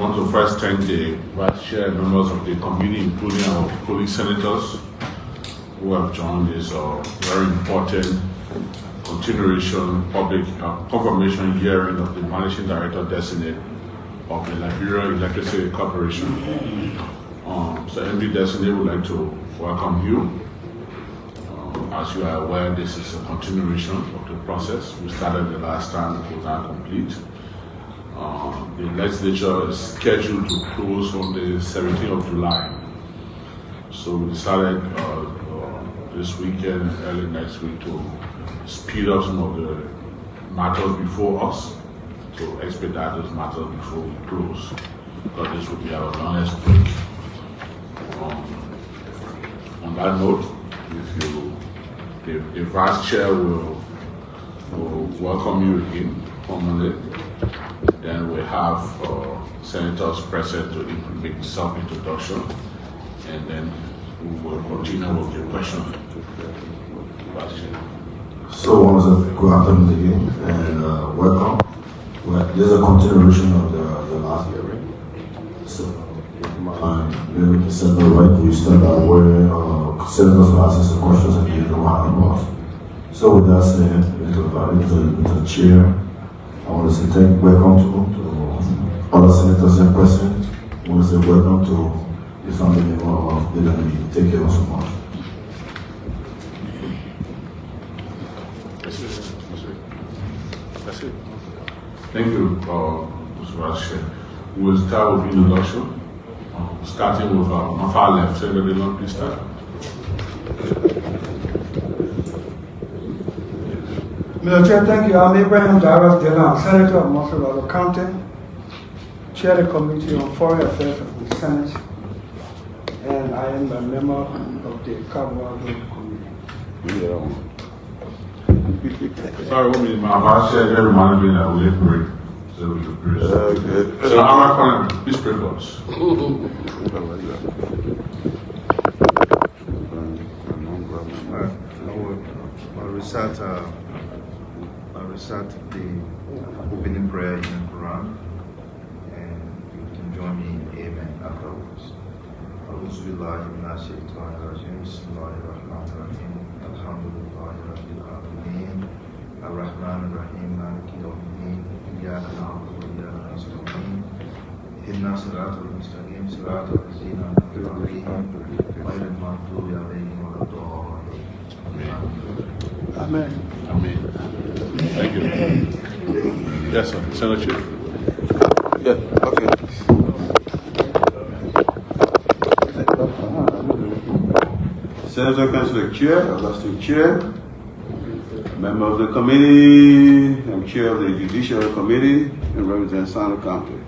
want to first thank the Vice Chair and members of the committee, including our colleague senators who have joined this very important continuation public confirmation hearing of the Managing Director Designate of the Liberia Electricity Corporation. So MD Designate would like to welcome you. As you are aware, this is a continuation of the process. We started the last time, it was not complete. The legislature is scheduled to close on the 17th of July. So we decided this weekend, early next week, to speed up some of the matters before us, to expedite those matters before we close, because this will be our longest break. On that note, the Vice Chair will welcome you again formally. Then we have senators present to make self-introduction, and then we will continue with the question. So once again, good afternoon again, and welcome. This is a continuation of the last hearing. So, maybe set the right, we start out where senators will ask some questions and you know how it was. So with that said, with the chair, I want to say welcome to other senators and present. I want to say welcome to the family member of the LEC. Take care so much. That's it. Thank you, Mr. Vice Chair. We'll start with introduction, starting with my far left. Senator Dillon, please start. Mr. Chair, thank you. I'm Abraham Dara Dillon, Senator of Montreal County, Chair of the Committee on Foreign Affairs of the Senate, and I am a member of the Commonwealth Committee. Sorry, 1 minute. My Vice Chair just reminded me that we have break. So we can pray. So I'm going to please pray for us. I recite the opening prayer in the Quran, and you can join me in Amen afterwards. أعوذ بالله من الشيطان الرجيم بسم الله الرحمن الرحيم الحمد لله رب العالمين الرحمن الرحيم مالك يوم الدين إياك نعبد وإياك نستعين اهدنا الصراط المستقيم صراط الذين أنعمت عليهم غير المغضوب عليهم ولا الضالين. Amen. Amen. Thank you. Yes, sir. Senator Chief. Yeah, okay. Senator Councilor Chair, Elected Chair, member of the committee, I'm chair of the Judicial Committee, and represent Santa County.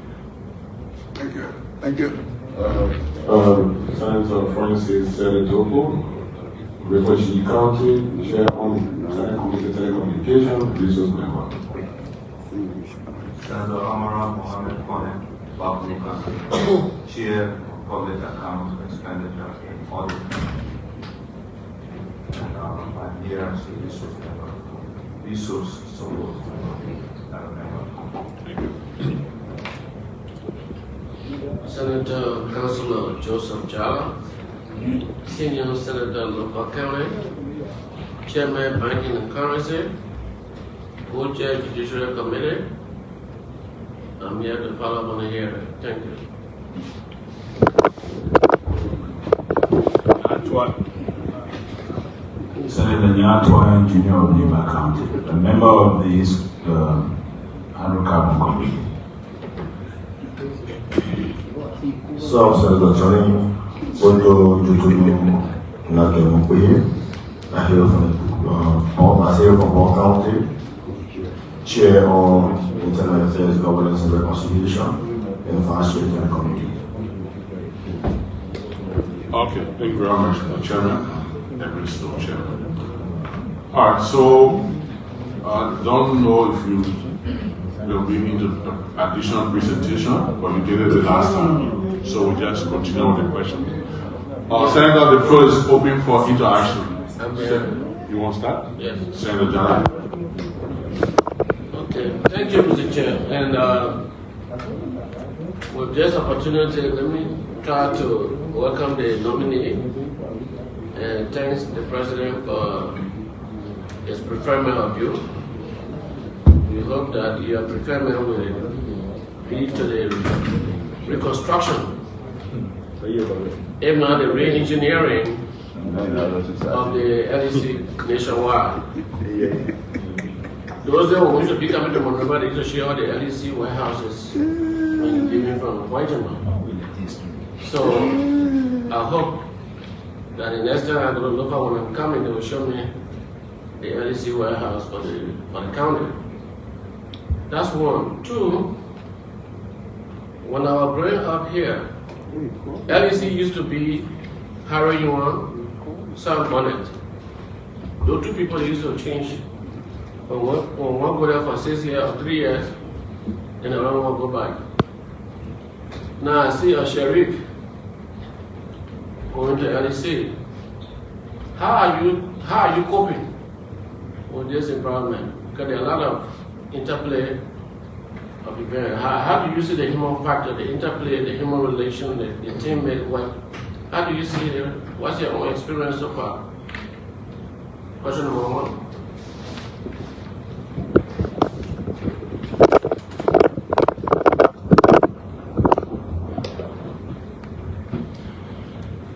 Thank you. Thank you. Senator Francis Topo, Liberia County, Chair on Senate Committee Telecommunication, Resource Member. Senator Mohammed M, Republic of Liberia, Chair of Public Accounts Expenditure and Audit. And I'm here as a resource member, resource support member. Thank you. Senator Councilor Joseph Jala, Senior Senator Local County, Chairman Banking and Currency, Co-Chair Judicial Committee. I'm here to follow up on the hearing. Thank you. Senator Nyatwa, Junior of Liberia County, a member of the Hydrocarbon Committee. So, Senator Johnny, Bondo Jutunu Nakemukuye, I hail from Ball County, Chair on Internal Affairs, Governance and Reconciliation, and Vice Chair of the Committee. Okay, thank you very much, Mr. Chairman. Every still chairman. All right, so don't know if you will be into additional presentation, but you did it the last time, so we just continue with the question. Senator, the floor is open for interaction. You want to start? Yes. Senator Jala. Okay, thank you, Mr. Chair. And With this opportunity, let me try to welcome the nominee and thanks the President for his preferment of you. We hope that your preferment will lead to the reconstruction, if not the re-engineering of the LEC nationwide. Those that were going to be coming to Monrovia, they used to share all the LEC warehouses when you came in from Guatemala. So I hope that the next time I go to local when I'm coming, they will show me the LEC warehouse for the county. That's one. Two, when I was growing up here, LEC used to be Harry Yuan, Sam Bonnet. Those two people used to change. When one go there for 6 years or 3 years, then another one go back. Now I see a Sherif going to LEC. How are you coping with this environment? Because there are a lot of interplay of events. How do you see the human factor, the interplay, the human relation, the teammate work? How do you see it? What's your own experience so far? Question number one.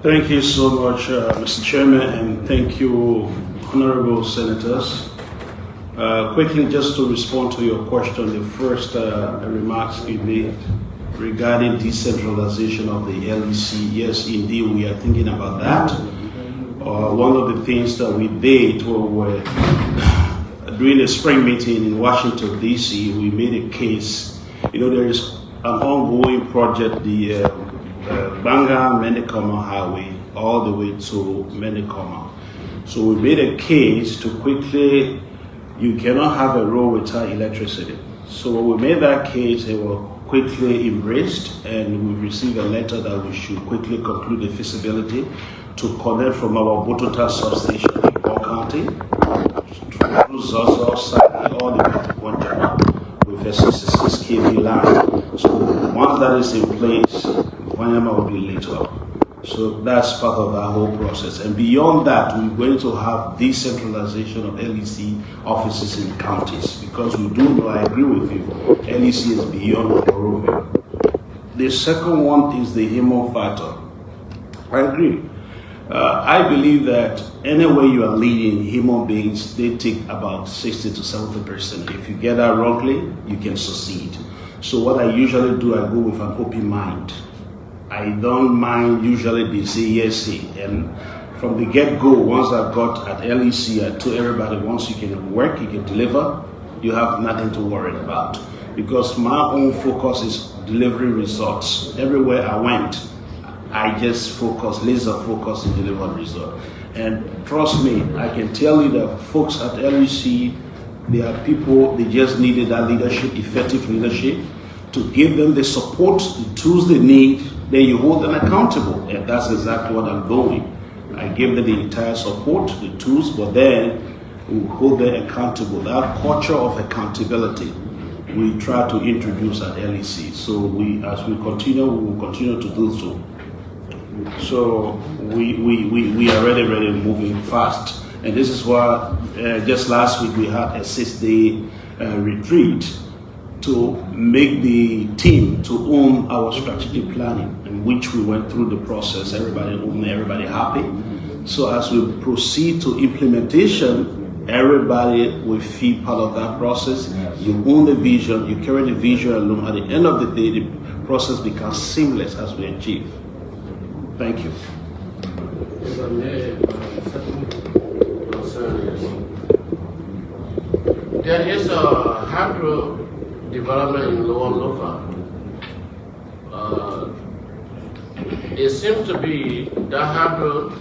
Thank you so much, Mr. Chairman, and thank you, honorable senators. Quickly, just to respond to your question, the first remarks you made regarding decentralization of the LEC. Yes, indeed, we are thinking about that. One of the things that we did was during the spring meeting in Washington, D.C., we made a case. You know, there is an ongoing project, the Banga-Menekoma Highway, all the way to Menekoma. So we made a case to quickly, you cannot have a road without electricity. So when we made that case, it was quickly embraced, and we received a letter that we should quickly conclude the feasibility to connect from our Botota substation in Port County through Zozo, all the way to Guantanamo with a 66 kV line. So once that is in place, Wanyama will be lit up. So that's part of our whole process. And beyond that, we're going to have decentralization of LEC offices in counties, because we do know, I agree with you, LEC is beyond Monrovia. The second one is the human factor. I agree. I believe that anywhere you are leading human beings, they take about 60 to 70%. If you get that wrongly, you can succeed. So what I usually do, I go with an open mind. I don't mind, usually they say yes, and from the get-go, once I got at LEC, I told everybody, once you can work, you can deliver, you have nothing to worry about. Because my own focus is delivering results. Everywhere I went, I just focus, laser focus in delivering results. And trust me, I can tell you that folks at LEC, they are people, they just needed that leadership, effective leadership, to give them the support, the tools they need. Then you hold them accountable, and that's exactly what I'm doing. I give them the entire support, the tools, but then we hold them accountable. That culture of accountability, we try to introduce at LEC. So as we continue, we will continue to do so. So we are really moving fast. And this is why just last week we had a 6-day retreat to make the team to own our strategic planning, in which we went through the process, everybody owned, everybody happy. So as we proceed to implementation, everybody will feel part of that process. You own the vision, you carry the vision along. At the end of the day, the process becomes seamless as we achieve. Thank you. If I may, my second concern is there is a hydro development in Lower Lofa. It seems to be that hydro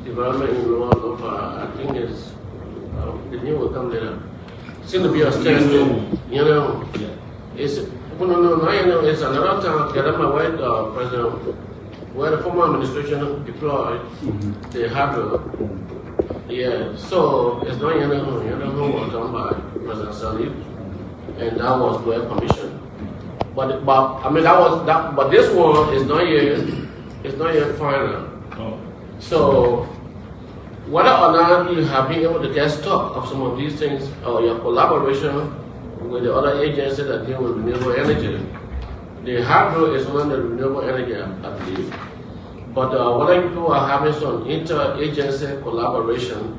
development in Lower Lofa, I think is, the name will come later, seems to be a standstill. You know, it's, it's another time, get up my way, President, where the former administration deployed the hydro. Yeah, so it's not Yanaho was done by President Sherif, and that was well commissioned. But I mean that was that. But this one is not yet final. Oh. So whether or not you have been able to get stock of some of these things, or your collaboration with the other agencies that deal with renewable energy, the hydro is one of the renewable energy, I believe. But whether you are having some inter-agency collaboration,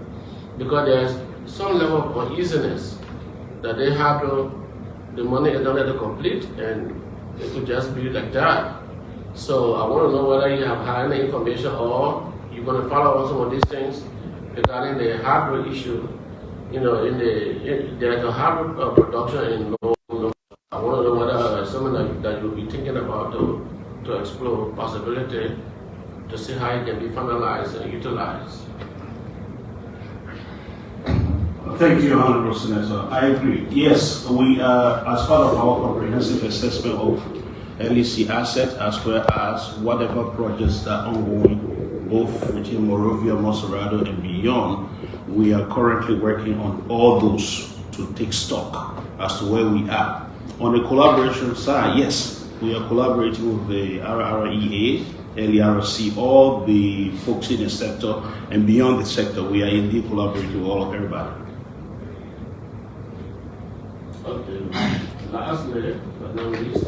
because there's some level of uneasiness that they have the money is not yet complete, and it could just be like that. So I want to know whether you have had any information, or you're going to follow on some of these things regarding the hardware issue. You know, there's a hardware production in North. I want to know whether something that you'll be thinking about to explore possibility to see how it can be finalized and utilized. Thank you, Honorable Senator. I agree. Yes, we as part of our comprehensive assessment of LEC assets, as well as whatever projects that are ongoing, both within Morovia, Monserrado, and beyond, we are currently working on all those to take stock as to where we are. On the collaboration side, yes, we are collaborating with the RREA, LERC, all the folks in the sector, and beyond the sector, we are indeed collaborating with all of everybody. Okay. Lastly, but not least,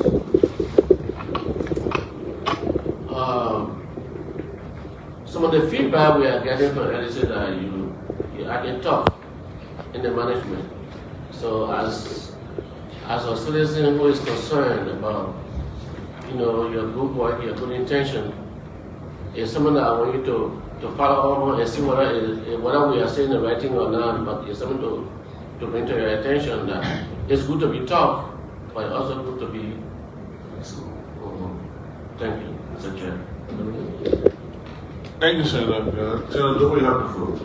some of the feedback we are getting from LEC that you are getting tough in the management. So as a citizen who is concerned about, you know, your good work, your good intention, is something that I want you to follow on and see whether we are saying the right thing or not, but it's something to bring to your attention that it's good to be tough, but it's also good to be. Thank you, Mr. Chair. Thank you, Senator. Senator, we have the floor.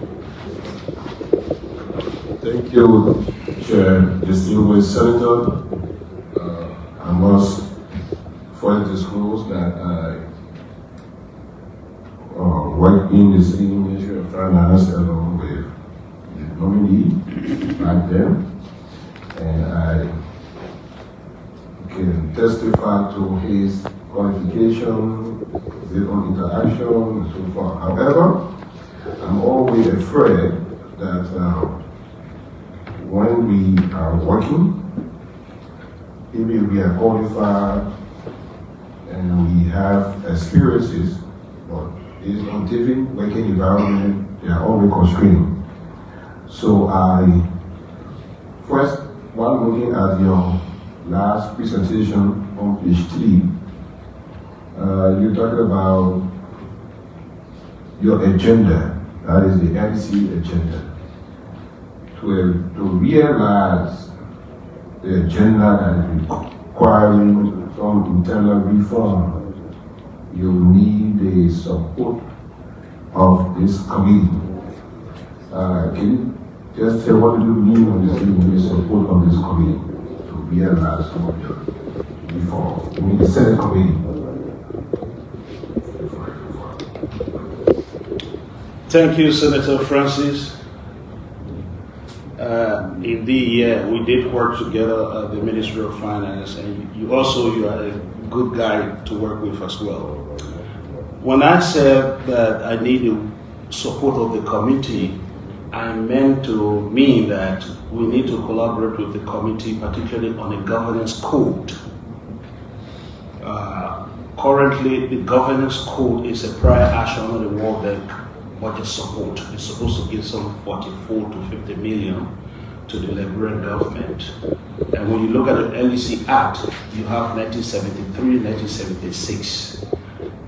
Thank you, Chair, distinguished Senator. I must further disclose that I worked in the City Ministry of Finance along with the nominee back then, and I can testify to his qualification, his own interaction, and so forth. However, I'm always afraid that when we are working, even we are qualified and we have experiences, but this scientific working environment, they are always constraining. So I first, while looking at your last presentation on page 3, you talked about your agenda, that is the LEC agenda. To realize the agenda that is requiring some internal reform, you need the support of this committee. Can you just say what do you mean on this with the support of this committee to realize some of your reform? You mean the Senate committee? Thank you, Senator Francis. Indeed, yeah, we did work together at the Ministry of Finance, and you are a good guy to work with as well. When I said that I need the support of the committee, I meant to mean that we need to collaborate with the committee, particularly on a governance code. Currently, the governance code is a prior action on the World Bank budget support. It's supposed to give some 44 to 50 million to the Liberian government. And when you look at the LEC Act, you have 1973, 1976.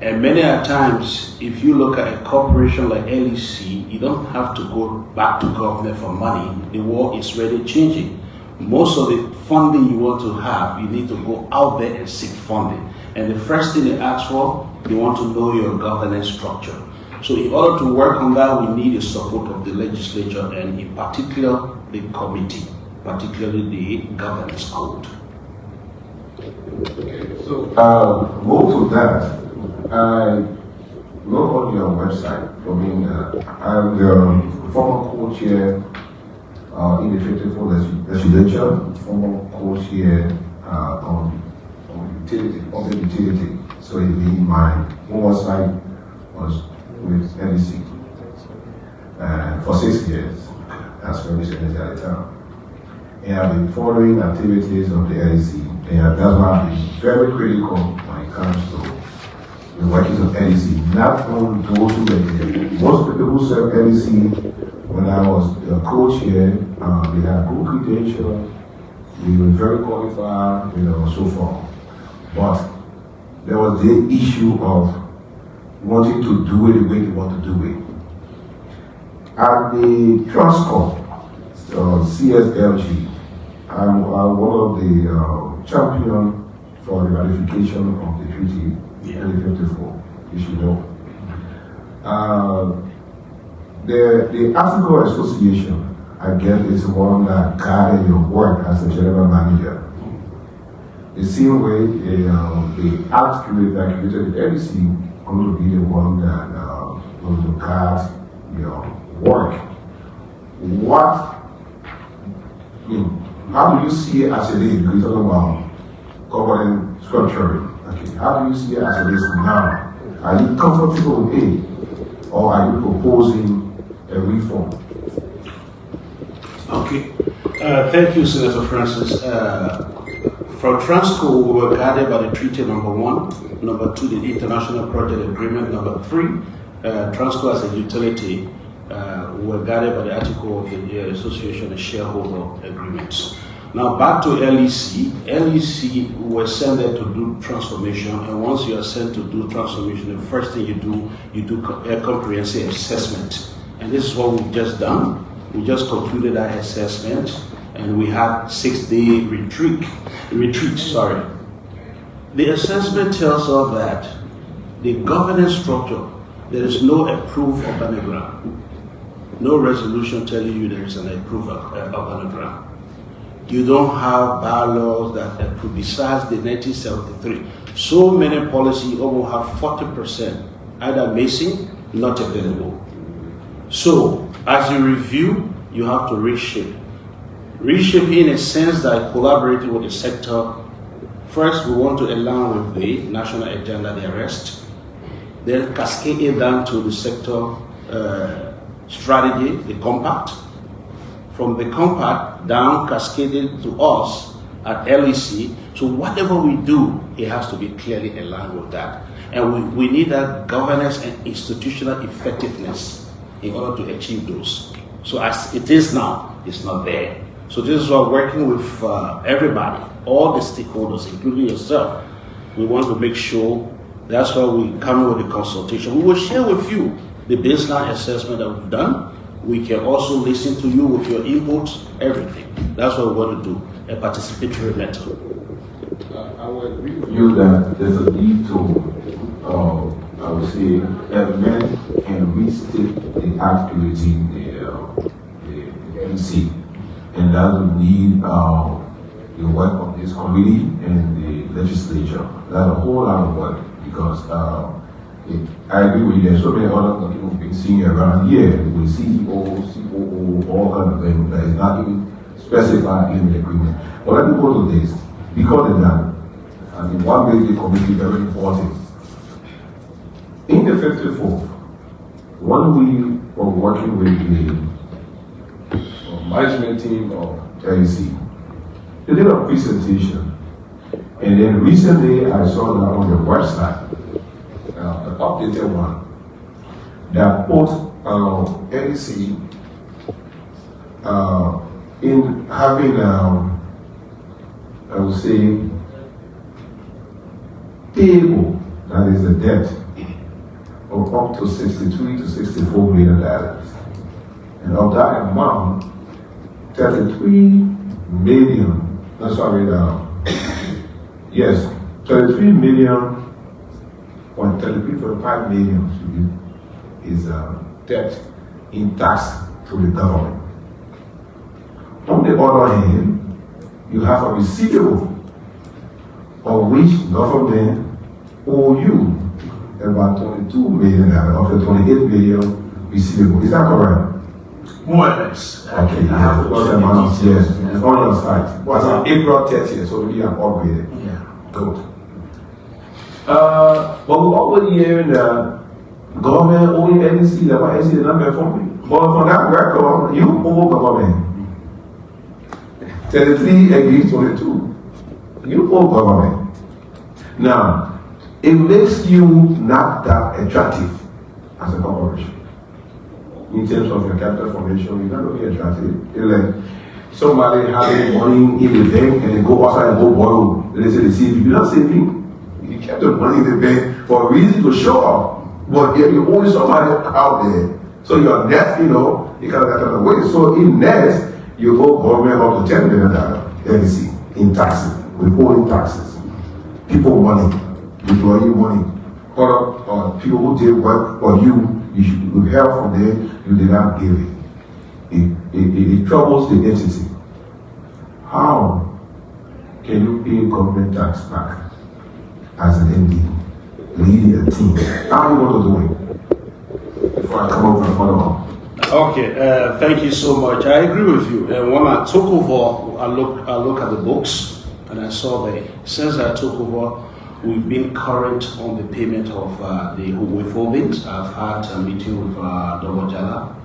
And many a times, if you look at a corporation like LEC, you don't have to go back to government for money. The world is really changing. Most of the funding you want to have, you need to go out there and seek funding. And the first thing they ask for, they want to know your governance structure. So in order to work on that, we need the support of the legislature and in particular the committee, particularly the governance code. So, move to that. I look on your website. I'm the former co-chair in the 54th legislature, former co-chair on utility, public utility. So it means my oversight was with LEC for 6 years as service energy at the time. And I've been following activities of the LEC, and that's why I've been very critical when it comes to the workings of LEC, not only those who were there. Most people who serve LEC, when I was the co-chair, they had good credentials, we were very qualified, so forth. But there was the issue of wanting to do it the way they want to do it. At the Transcorp, CSLG, I'm one of the champions for the ratification of the treaty 2054, you should know. The Article Association, I guess, is the one that guided your work as a general manager. The same way the act created the LEC going to be the one that going to guide your work. How do you see it as it is? You're talking about governance structuring. Okay. How do you see it as it is now? Are you comfortable with it, or are you proposing a reform? Okay. Thank you, Senator Francis. From Transco, we were guided by the treaty number 1, number 2, the international project agreement, number 3. Transco as a utility, we were guided by the article of the association and shareholder agreements. Now back to LEC. LEC was sent there to do transformation, and once you are sent to do transformation, the first thing you do a comprehensive assessment. And this is what we've just done. We just concluded that assessment, and we had 6-day retreat. The assessment tells us that the governance structure, there is no approved organogram. No resolution telling you there is an approved organogram. You don't have bylaws that approve, besides the 1973. So many policies almost have 40% either missing, not available. So, as you review, you have to reshape. Reshape in a sense that collaborating with the sector. First, we want to align with the national agenda, the arrest. Then cascade it down to the sector strategy, the compact. From the compact down, cascaded to us at LEC. So whatever we do, it has to be clearly aligned with that. And we need that governance and institutional effectiveness in order to achieve those. So as it is now, it's not there. So this is why working with everybody, all the stakeholders, including yourself, we want to make sure. That's why we come with the consultation. We will share with you the baseline assessment that we've done. We can also listen to you with your inputs, everything. That's what we want to do, a participatory method. I would agree with you that there's a need to, I would say, amend and restate the act creating the MC. And that would need the work of this committee and the legislature. That's a whole lot of work, because I agree with you. There's so many other people being seen around here with CEO, COO, all kind of things that is not even specified in the agreement. But let me go to this. Because of that, I mean, one basic committee very important. In the 54th, when we were working with the management team of LEC, they did a presentation. And then recently I saw that on the website, an updated one, that put LEC in having, I would say, payable, that is the debt, of up to $63 to $64 million. And of that amount, 33 million, that's sorry, yes, 33 million, or 33.5 million is debt in tax to the government. On the other hand, you have a receivable of which government owe you about 22 million of the 28 million receivable. Is that correct? More or less. Okay, you have to the amount, yes, it's on your site. What's on April 30th, so we have upgraded. Yeah. Good. But we're already hearing that government owing NEC, that why NEC is not performing. But for that record, you owe government. 33 against 22. You owe government. Now, it makes you not that attractive as a corporation. In terms of your capital formation, you're not going to be attractive. It's like somebody having money in the bank and they go outside and go borrow. They say they save you. You're not saving. You kept the money in the bank for a reason to show up. But if you owe somebody out there, so your net, you kind of got that away. So in net, you owe government up to $10 million LEC in taxes, withholding taxes. People money, employee money, or people who did work for you, you help from there, you did not give it. It troubles the entity. How can you pay government tax back as an MD, leading a team? How are you going to do it? Before I come up with a follow-up. Okay, thank you so much. I agree with you. When I took over, I look at the books and I saw that since I took over, we've been current on the payment of the withholdings. I've had a meeting with Dr. Jala.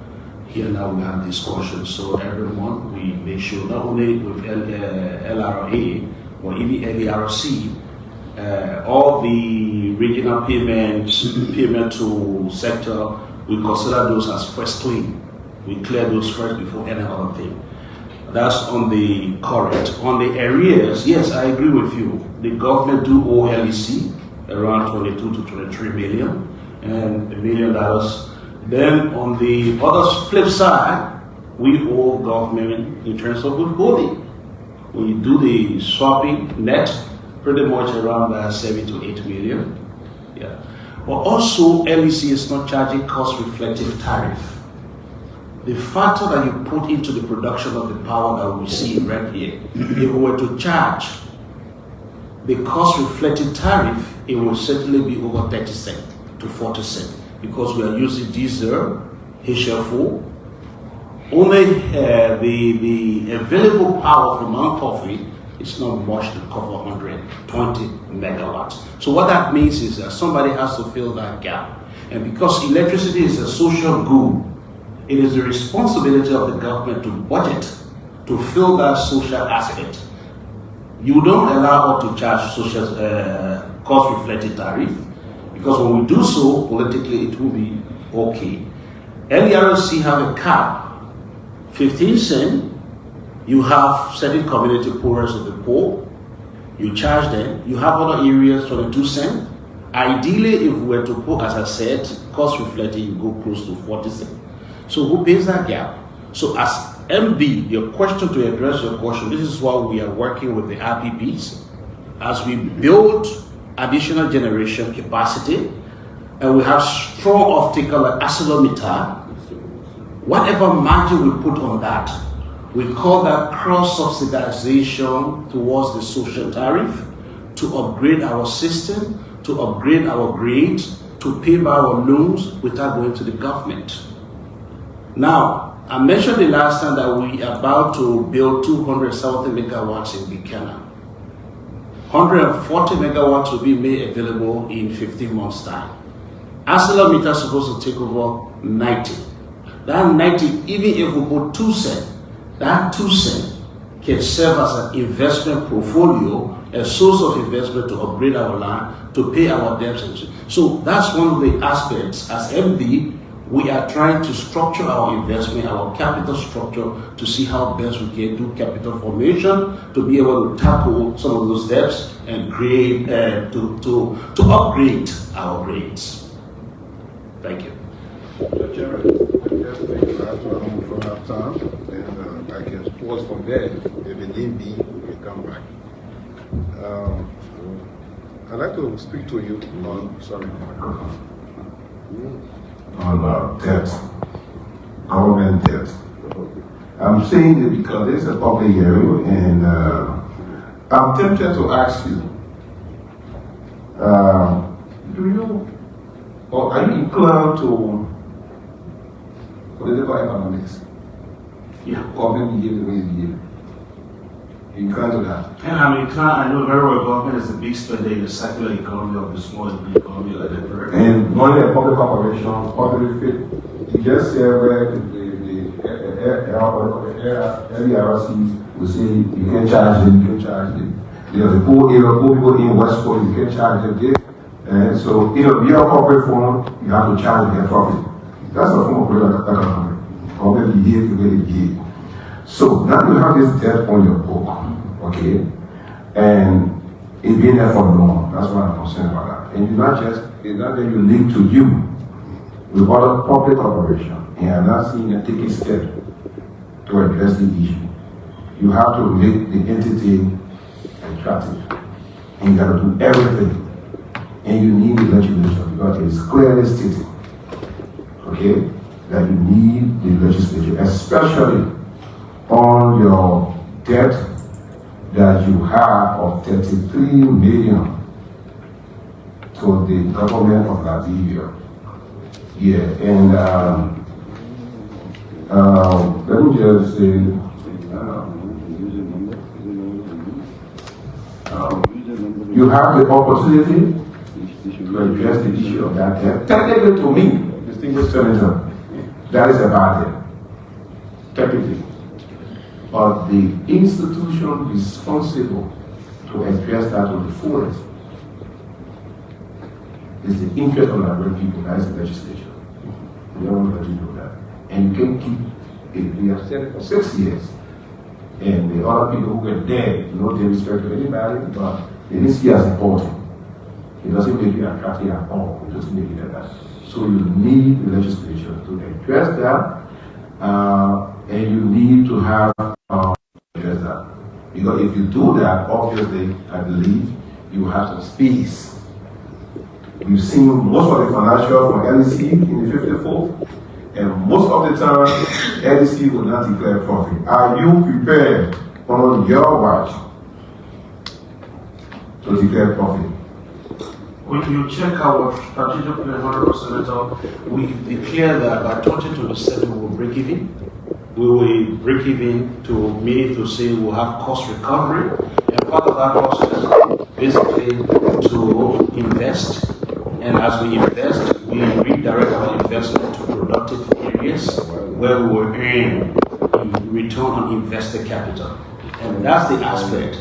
Here now we have discussions. So every month we make sure not only with LRA or even LERC, all the regional payments, payment to sector, we consider those as first claim. We clear those first before any other thing. That's on the current. On the arrears, yes, I agree with you. The government do owe LEC around 22 to 23 million and $1 million. Then on the other flip side, we owe government in terms of withholding. When you do the swapping net, pretty much around 7 to 8 million. Yeah. But also, LEC is not charging cost-reflective tariff. The factor that you put into the production of the power that we see right here, if we were to charge the cost-reflective tariff, it will certainly be over 30 cents to 40 cents because we are using diesel, HFO. Only the available power from Mount Coffee is not much to cover 120 megawatts. So what that means is that somebody has to fill that gap. And because electricity is a social good, it is the responsibility of the government to budget to fill that social aspect. You don't allow us to charge social cost-reflected tariff because when we do so, politically it will be okay. LERC have a cap, 15 cents. You have certain community poorest of the poor, you charge them. You have other areas, 22 cents. Ideally, if we were to put, as I said, cost reflected, you go close to 40 cents. So who pays that gap? So as MD, your question, to address your question, this is why we are working with the RPPs as we build additional generation capacity, and we have strong off-taker like ArcelorMittal. Whatever margin we put on that, we call that cross-subsidization towards the social tariff to upgrade our system, to upgrade our grades, to pay back our loans without going to the government. Now, I mentioned the last time that we are about to build 270 megawatts in Buchanan. 140 megawatts will be made available in 15 months' time. ArcelorMittal is supposed to take over 90. That 90, even if we put 2 cents, that 2 cents can serve as an investment portfolio, a source of investment to upgrade our land, to pay our debts. So that's one of the aspects. As MD, we are trying to structure our investment, our capital structure, to see how best we can do capital formation, to be able to tackle some of those debts and create, to upgrade our grades. Thank you. Chairman, just think that's what I'm from that time, and I can pause from there. If it need be, we come back. I'd like to speak to you on, sorry. On debt, government debt. I'm saying it because it's a public hearing, and I'm tempted to ask you, do you, or are you inclined to political economics? Yeah. Government behave the way it behave. inclined to that. And I'm inclined, I know very well government is a big spender in the circular economy of the small economy like Liberia. And running a public corporation, public fit, you just say where the LERC will say you can charge them, you can charge them. You know, the poor people in Westport, you can charge them this. And so, you know, your corporate firm, you have to charge their profit. That's a form of product economy. Or maybe behave the way they behave. So now you have this debt on your book, okay? And it's been there for long. That's why I'm concerned about that. And it's not that you link to you with other public corporation and I'm not seeing a taking step to address the issue. You have to make the entity attractive. And you got to do everything. And you need the legislation because it's clearly stated, okay, that you need the legislation, especially on your debt that you have of 33 million to the government of Liberia. Yeah, and let me just say, you have the opportunity to address the issue of that debt. Technically, to me, distinguished senator, that is a bad debt. Technically. But the institution responsible to address that to the fullest is the interest of Liberian people, that is the legislature. We don't want to let you do that. And you can keep it, we have said it for 6 years. And the other people who were there, no disrespect to anybody, but they didn't see as important. It doesn't make you attractive at all. It doesn't make it like that. So you need the legislature to address that, and you need to have address that. Because if you do that, obviously, I believe you have some space. We've seen most of the financial from LEC in the 54th, and most of the time, LEC will not declare profit. Are you prepared on your watch to declare profit? When you check our strategic plan, Honorable Senator, we declare that by 2027 we will break even. We will break even to mean to say we'll have cost recovery, and part of that process is basically to invest. And as we invest, we redirect our investment to productive areas where we will earn return on invested capital. And that's the aspect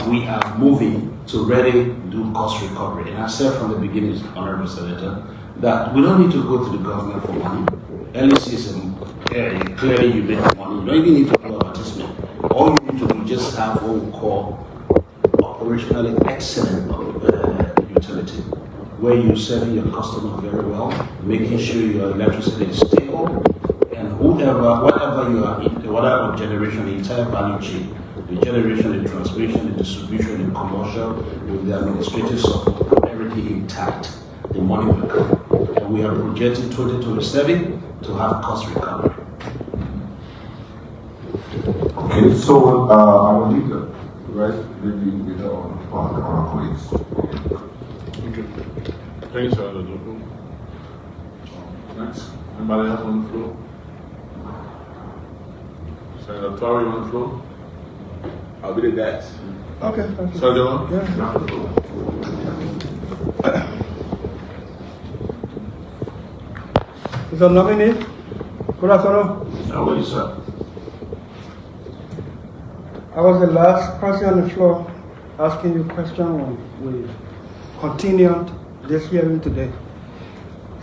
we are moving to really do cost recovery. And I said from the beginning, Honorable Senator, that we don't need to go to the government for money. LEC is clearly you make money. You don't even need to do advertisement. All you need to do is just have what we call operationally excellent utility, where you're serving your customer very well, making sure your electricity is stable, and whatever you are in, whatever generation, the entire value chain, the generation, the transmission, the distribution, the commercial, with the administrative support, everything intact, the money will come. And we are projecting 2027 to have cost recovery. Okay, so I will leave the rest with our colleagues. Okay. Thanks, Senator Joko. Next, anybody else on the floor? Senator Tori on the floor? I'll be the guys. Okay, thank you. Senator Joko? Yeah. Is there a nominee? Good afternoon. How are you, sir? I was the last person on the floor asking you a question when we continued this hearing today.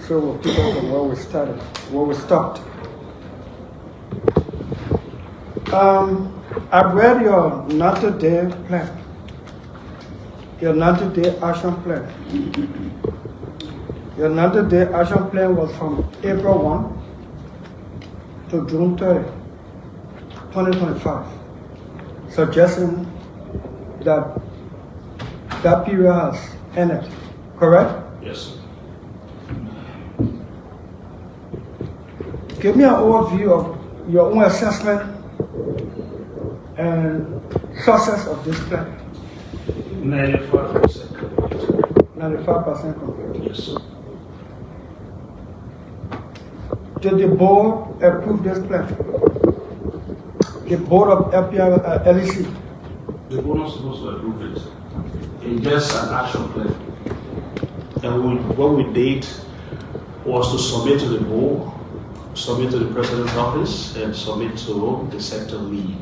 So we'll pick up from where we started, where we stopped. I've read your 90-day plan, your 90-day action plan. Your 90-day action plan was from April 1 to June 30, 2025, suggesting that that period has ended, correct? Yes. Give me an overview of your own assessment and success of this plan. 95% complete. 95% complete. Yes, sir. Did the board approve this plan? The board of LEC The board not supposed to approve it. It's just an action plan. And what we did was to submit to the board, submit to the president's office, and submit to the sector lead,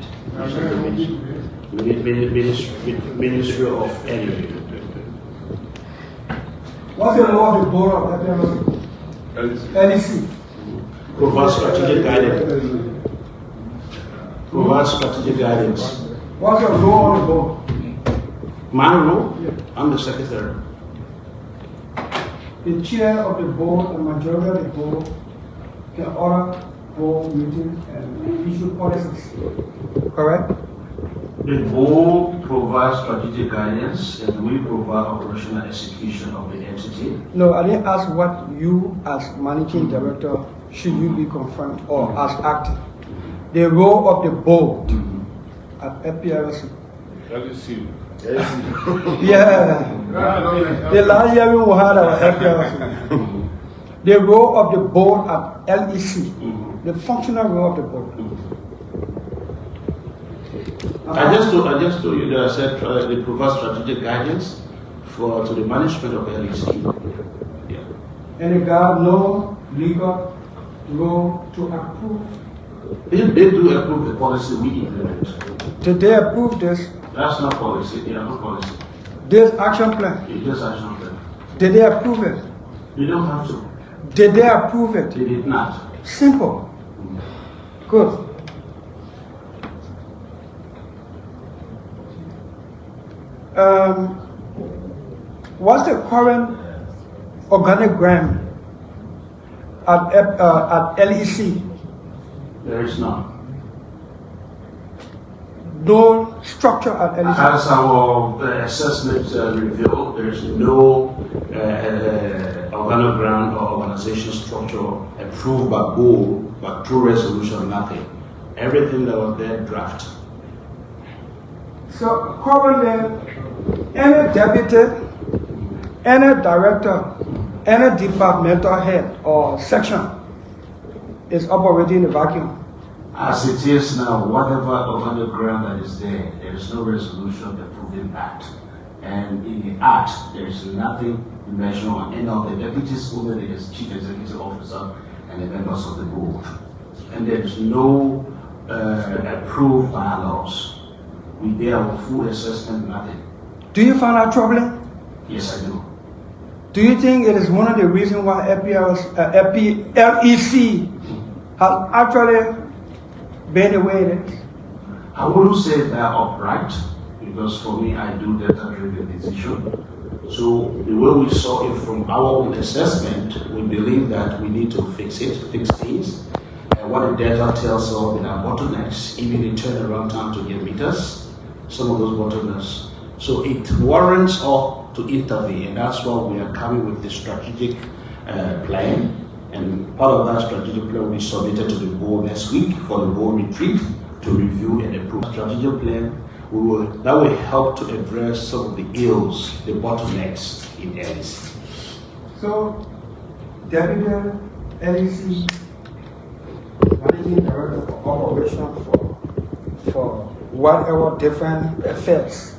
which is the Ministry of Energy. What's the role of the board of LEC? Provide strategic guidance. Provide strategic guidance. What's your role on the board? My role? I'm the secretary. The chair of the board, the majority of the board, can order board meetings and issue policies. Correct? The board provides strategic guidance and we provide operational execution of the entity. No, I didn't ask what you as managing director should you be confirmed or as acting. The role of the board at FPRC. LEC. Yeah. The last year we had our FPRC. The role of the board at LEC. The functional role of the board. I just told you that I said they provide strategic guidance to the management of LEC. Yeah. And they got no legal role to approve. They do approve the policy we implement. Did they approve this? That's not policy, they are not policy. This action plan? It's just action plan. Did they approve it? You don't have to. Did they approve it? They did not. Simple. Good. What's the current organigram at LEC? There is none. No structure at LEC? As our assessment revealed, there is no organogram or organization structure approved by board, but through resolution, nothing. Everything that was there, draft. So currently, any deputy, any director, any departmental head or section is operating in a vacuum. As it is now, whatever organogram that is there, there is no resolution approving that. And in the act, there is nothing mentioned on any of the deputies, only the chief executive officer and the members of the board. And there is no approved bylaws. We bear our full assessment, nothing. Do you find that troubling? Yes, I do. Do you think it is one of the reasons why LEC has actually been the way it is? I wouldn't say they are upright, because for me, I do data-driven decision. So the way we saw it from our own assessment, we believe that we need to fix things. And what the data tells us in our bottlenecks, even the turnaround time to get meters, some of those bottlenecks. So it warrants us to intervene, and that's why we are coming with the strategic plan. And part of that strategic plan will be submitted to the board next week for the board retreat to review and approve. Strategic plan that will help to address some of the ills, the bottlenecks in LEC. So, Deputy LEC Managing Director for Operation for whatever different affairs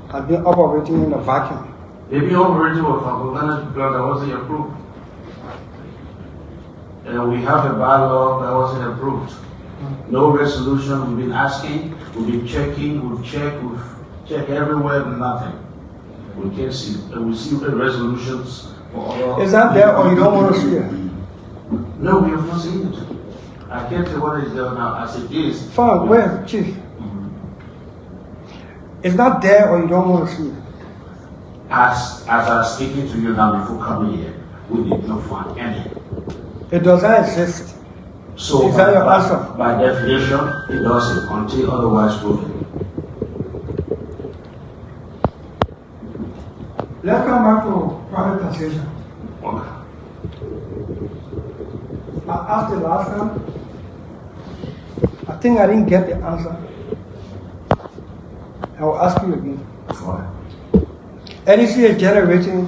have been operating in a vacuum. They've been operating with a organic plan that wasn't approved. And we have a bylaw that wasn't approved. No resolution, we've been asking, we've been checking, we've checked everywhere, nothing. We can't see, and we see the resolutions for other. Is that there or you don't want to see it? No, we have not seen it. I can't tell what is there now as it is. Fine, where, Chief? It's not there or you don't want to see it? As I'm speaking to you now before coming here, we did not find any. It doesn't exist. So is that your answer? By definition, it doesn't until otherwise proven. Let's come back to privatization. Okay. I asked the last time. I think I didn't get the answer. I will ask you again. Fine. LEC is generating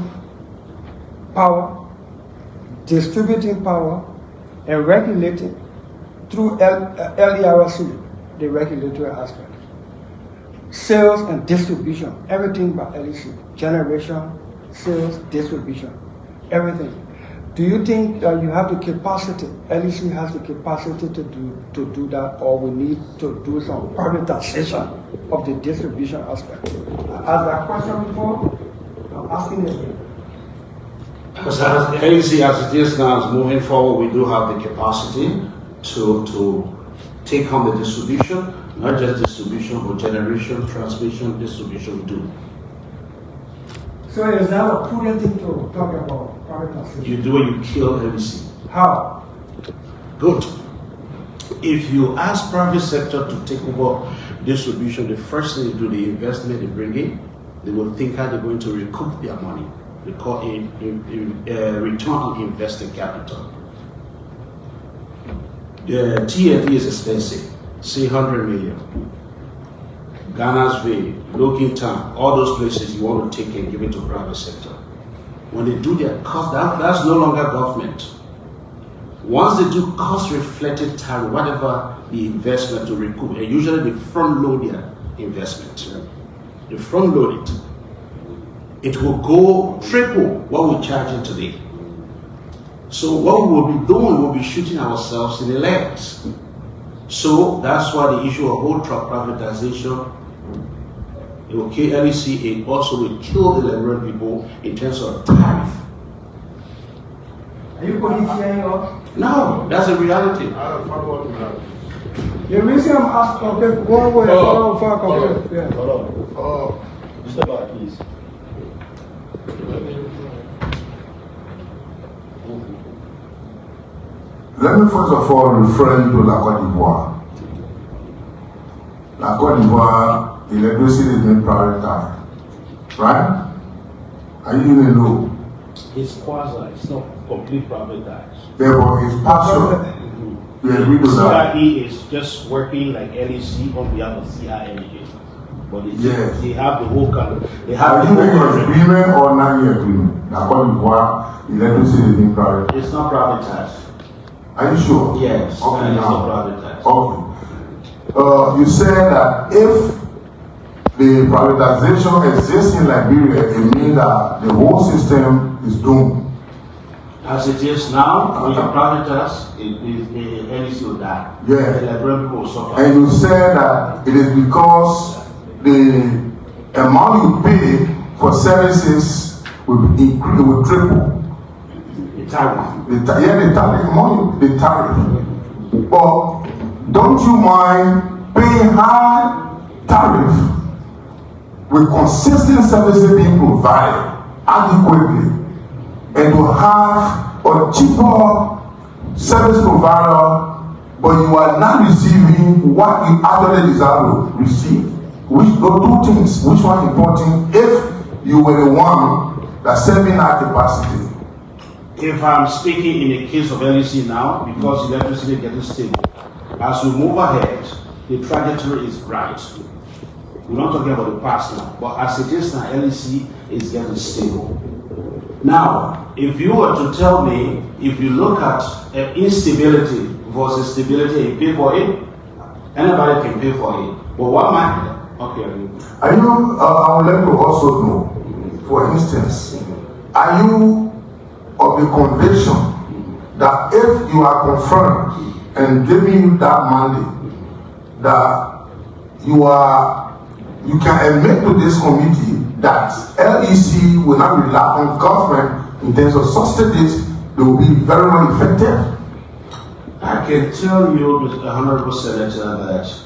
power, distributing power, and regulating through LERC, the regulatory aspect. sales and distribution, everything by LEC, generation, sales, distribution, everything. Do you think you have the capacity, LEC has the capacity to do that, or we need to do some privatization of the distribution aspect? I asked that question before, I'm asking it again. Because as LEC as it is now is moving forward, we do have the capacity to take on the distribution, not just distribution, but generation, transmission, distribution too. So is that a prudent thing to talk about privatization? You do it, you kill LEC. How? Good. If you ask private sector to take over distribution, the first thing they do, the investment they bring in, they will think how they're going to recoup their money. We call it return on invested capital. The TNT is expensive, say 100 million. Ghana's Bay, Lokintown, all those places you want to take and give it to private sector. When they do their cost, that's no longer government. Once they do cost reflected tariff, whatever the investment to recoup, and usually they front load their investment. They front load it. It will go triple what we're charging today. So what we will be doing, we'll be shooting ourselves in the legs. So that's why the issue of whole truck privatization, it will kill LEC, it also will kill the Liberian people in terms of tariff. Are you putting fear in us? No, that's a reality. The reason I'm asking, okay, go away, follow. Yeah. Hold on. Oh, Mr. Bar, please. Let me first of all refer you to La Côte d'Ivoire. La Côte d'Ivoire, electricity is being prioritized, right? Are you in the know? It's quasi, it's not complete privatized. Therefore, it's partial. We agree to that. CIE is just working like LEC on behalf of CIE. But Yes. they have the whole country. They have Are the you whole in country. agreement or not in agreement? La Côte d'Ivoire, electricity is being prioritized. It's not privatized. Are you sure? Yes, Okay, and it's not now. privatized. Okay. You said that if the privatization exists in Liberia, it means that the whole system is doomed. As it is now, when you privatize, the LEC will die. Yeah. The Liberian people will suffer. And you said that it is because the amount you pay for services will increase, will triple. The tariff. The tariff. But don't you mind paying high tariff with consistent services being provided adequately, and to have a cheaper service provider, but you are not receiving what you actually desire to receive? Which those two things, which one important if you were the one that's serving that capacity? If I'm speaking in the case of LEC now, because electricity is getting stable, as we move ahead, the trajectory is right. We're not talking about the past now, but as it is now, LEC is getting stable. Now, if you were to tell me, if you look at instability versus stability, you pay for it, anybody can pay for it. But what might, okay. Are you, I would like to also know, for instance, are you of the conviction that if you are confirmed and giving you that mandate, that you can admit to this committee that LEC will not rely on government in terms of subsidies, they will be very well effective? I can tell you, Mr. Honorable Senator, that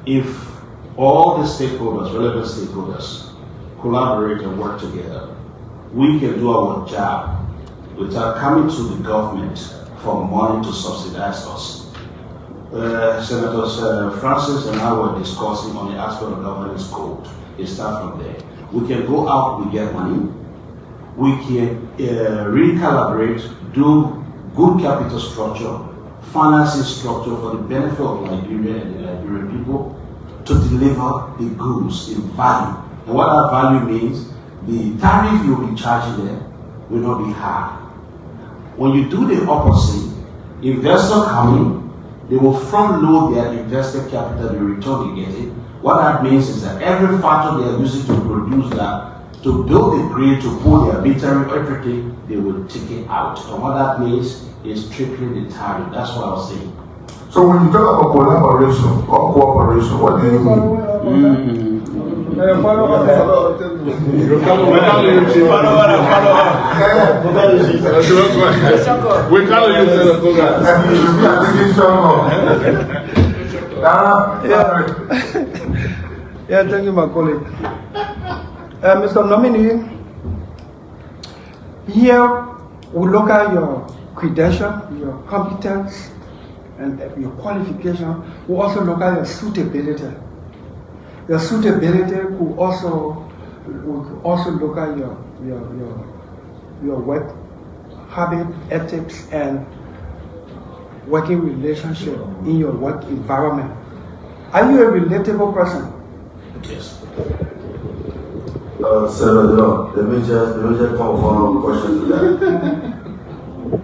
if all the stakeholders, relevant stakeholders, collaborate and work together, we can do our job without coming to the government for money to subsidize us. Senators Francis and I were discussing on the aspect of governance code. It starts from there. We can go out, we get money. We can recalibrate, do good capital structure, financing structure for the benefit of Liberia and the Liberian people to deliver the goods in value. And what that value means, the tariff you'll be charging them will not be high. When you do the opposite, investors come in, they will front load their invested capital, the return they get it, What that means is that every factor they are using to produce that, to build the grid, to pull their metering, everything, they will take it out. And what that means is tripling the tariff. That's what I was saying. So when you talk about collaboration or cooperation, what do you mean? We can't use the program. Yeah, thank you, my colleague. Mr. Nominee, here we look at your credential, your competence, and your qualification. We also look at your suitability. Your suitability could also look at your work habit, ethics, and working relationship in your work environment. Are you a relatable person? Yes. Senator, let me just come with one question to that.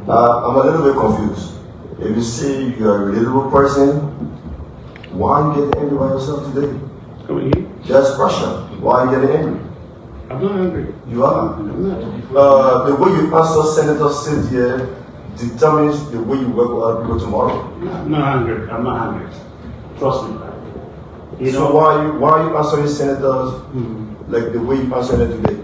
I'm a little bit confused. If you say you're a relatable person, why are you getting angry by yourself today? Come again? Just question. Why are you getting angry? I'm not angry. You are? I'm not. The way you answer Senator Cynthia determines the way you work with other people tomorrow. I'm not angry. I'm not angry. Trust me. You know, So why are you answering senators like the way you answer them today?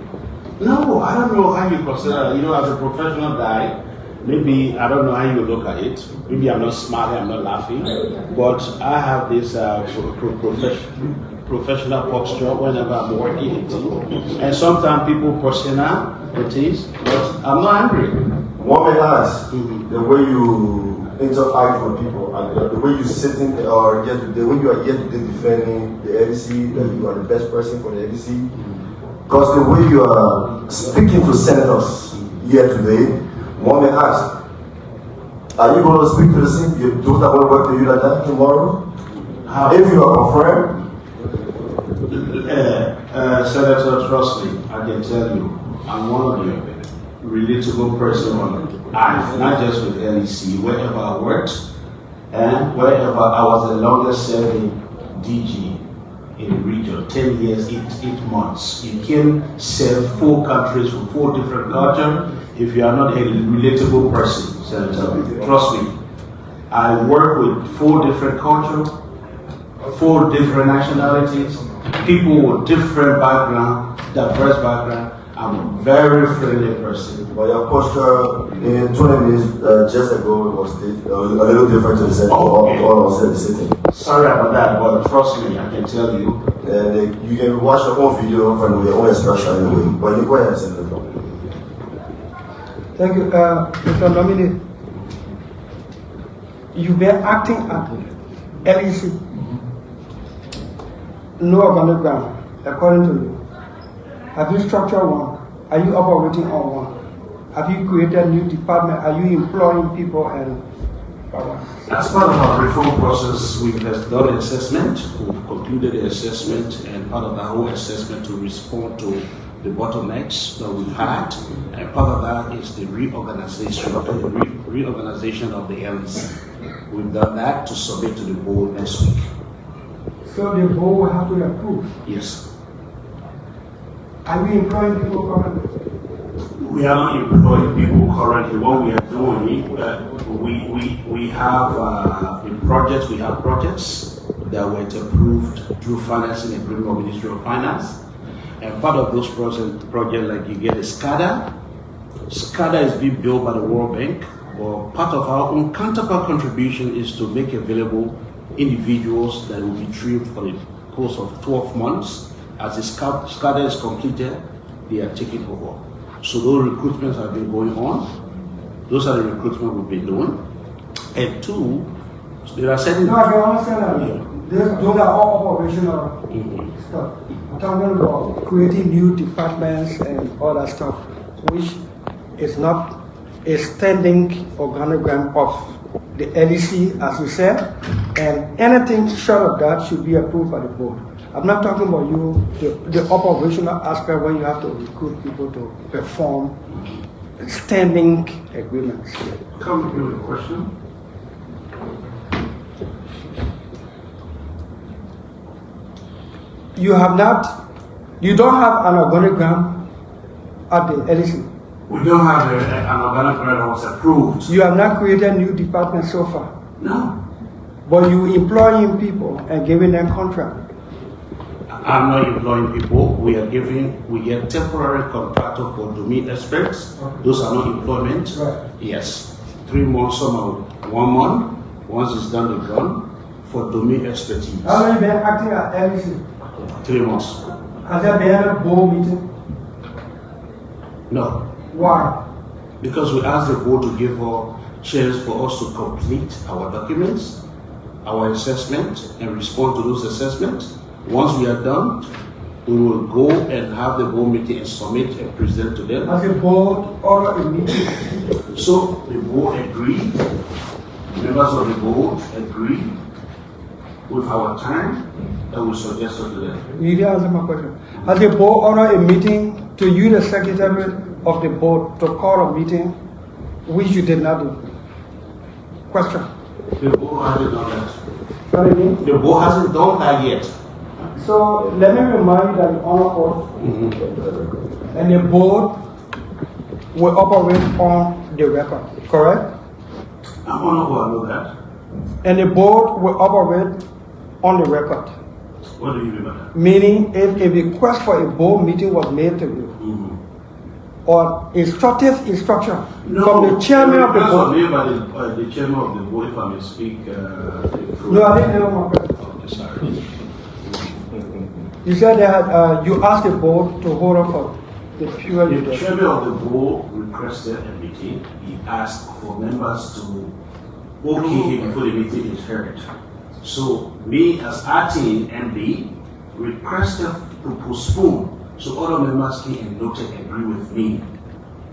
no, I don't know how you consider, you know, as a professional guy, maybe, I don't know how you look at it. Maybe I'm not smiling, I'm not laughing, but I have this professional posture whenever I'm working in team. And sometimes people personalities, but I'm not angry. One may ask the way you interact with people, and the way you sitting or the way you are here today defending the LEC, that you are the best person for the LEC. Because the way you are speaking to senators here today, one may ask, are you going to speak to the same those that will work for you like that tomorrow? If you are confirmed, Senator, trust me, I can tell you, I'm one of the relatable person on earth, not just with LEC, wherever I worked, and wherever I was the longest serving DG in the region, 10 years, 8 months. You can serve 4 countries from 4 different cultures. If you are not a relatable person, Senator, trust me, I work with 4 different cultures, 4 different nationalities, people with different background, diverse background. I'm a very friendly person. but your posture in 20 minutes just ago was a little different to the second. All was the same thing. Sorry about that, but trust me, I can tell you. And you can watch your own video from your own expression anyway. But you go ahead, Senator. Thank you, Mr. Nominee. You've been acting at LEC. No organogram, according to you. Have you structured one? Are you operating on one? Have you created a new department? Are you employing people and As part of our reform process, we have done an assessment. We've concluded the assessment, and part of that whole assessment to respond to the bottlenecks that we've had, and part of that is the reorganization of the LEC. We've done that to submit to the board next week. so the board will have to approve? Yes. Are we employing people currently? We are not employing people currently. What we are doing, we have projects. We have projects that were approved through financing agreement of Ministry of Finance, and part of those projects, like you get a SCADA. SCADA is being built by the World Bank. But part of our own counterpart contribution is to make available individuals that will be trained for the course of 12 months. As the SCADA is completed, they are taken over. So those recruitments have been going on. Those are the recruitment we've been doing. And 2, there are certain... No, I can understand that. Those are all operational stuff. I'm talking about creating new departments and all that stuff, which is not a standing organogram of the LEC, as you said, and anything short of that should be approved by the board. I'm not talking about you, the operational aspect where you have to recruit people to perform standing agreements. Come with a question. you don't have an organigram at the LEC. We don't have an organigram that was approved. You have not created new department so far. No. But you employing people and giving them contract. I'm not employing people. We get temporary contractor for domain experts. Those are not employment. Right. Yes. 3 months, some are 1 month. Once it's done, they're gone for domain expertise. How long have you been acting at LEC? 3 months. Has there been a board meeting? No. Why? Because we asked the board to give a chance for us to complete our documents, our assessment, and respond to those assessments. Once we are done, we will go and have the board meeting and submit and present to them. Has the board ordered a meeting? So the board agreed, members of the board agreed with our time that we suggested to them. You didn't answer my question. Has the board ordered a meeting to you, the secretary of the board, to call a meeting, which you did not do? Question. The board hasn't done that. What do you mean? The board hasn't done that yet. So let me remind you that the honor oath and the board will operate on the record, correct? I'm honorable, I know that. And the board will operate on the record. What do you mean by that? Meaning, if a request for a board meeting was made to you, or instruction from the chairman of the board. Made by the chairman of the board, if I may speak. No, I didn't know my question. Okay, sorry. You said that you asked the board to hold up for the pure The leadership. chairman of the board requested a meeting. He asked for members to okay him before the meeting is held. So me as acting MD requested to postpone so other members came and noted and agree with me.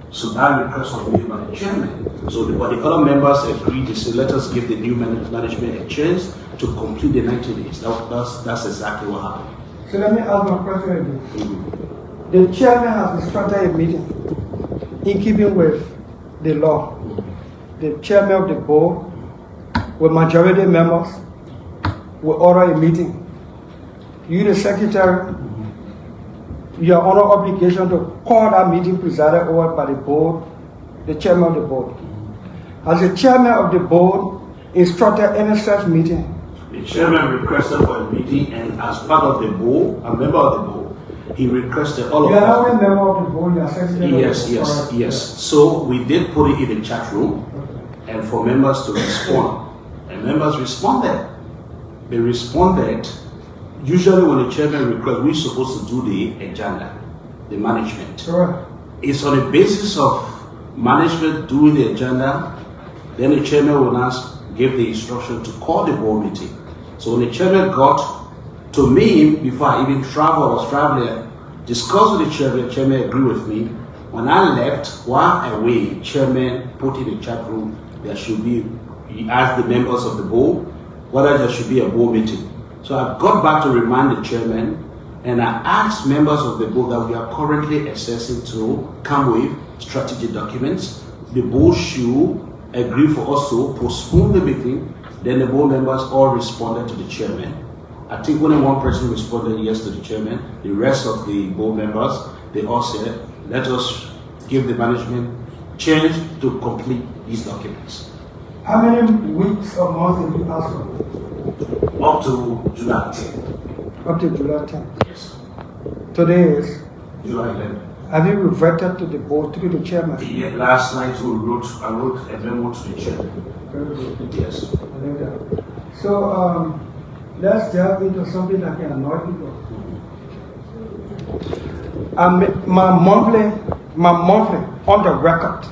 So that request was made by the chairman. So the other members agreed to say, let us give the new management a chance to complete the 90 days. That's exactly what happened. So let me ask my question again. The chairman has instructed a meeting in keeping with the law. The chairman of the board, with majority members, will order a meeting. You, the secretary, you are under obligation to call that meeting presided over by the board, the chairman of the board. As the chairman of the board instructed any such meeting, the chairman requested for a meeting, and as part of the board, a member of the board, he requested all of you are us. not a member of the board, you are secretary Yes, of the board. yes. So we did put it in the chat room, and for members to respond. And members responded. They responded. Usually when the chairman requests, we're supposed to do the agenda, the management. Correct. It's on the basis of management doing the agenda, then the chairman will give the instruction to call the board meeting. So when the chairman got to me, before I even I was traveling, discussed with the chairman agreed with me. When I left, while away, chairman put in the chat room, there should be, he asked the members of the board whether there should be a board meeting. So I got back to remind the chairman, and I asked members of the board that we are currently assessing to come with strategic documents. The board should agree for us to postpone the meeting. Then the board members all responded to the chairman. I think only one person responded yes to the chairman. The rest of the board members, they all said, let us give the management chance to complete these documents. How many weeks or months did you ask for? Up to July 10. Up to July 10. Yes. Today is, July 11. have you reverted to the board through the chairman? Yeah, last night I wrote a memo to the chairman. Very good. Yes. I like that. So let's delve into something that can annoy people. My monthly on the record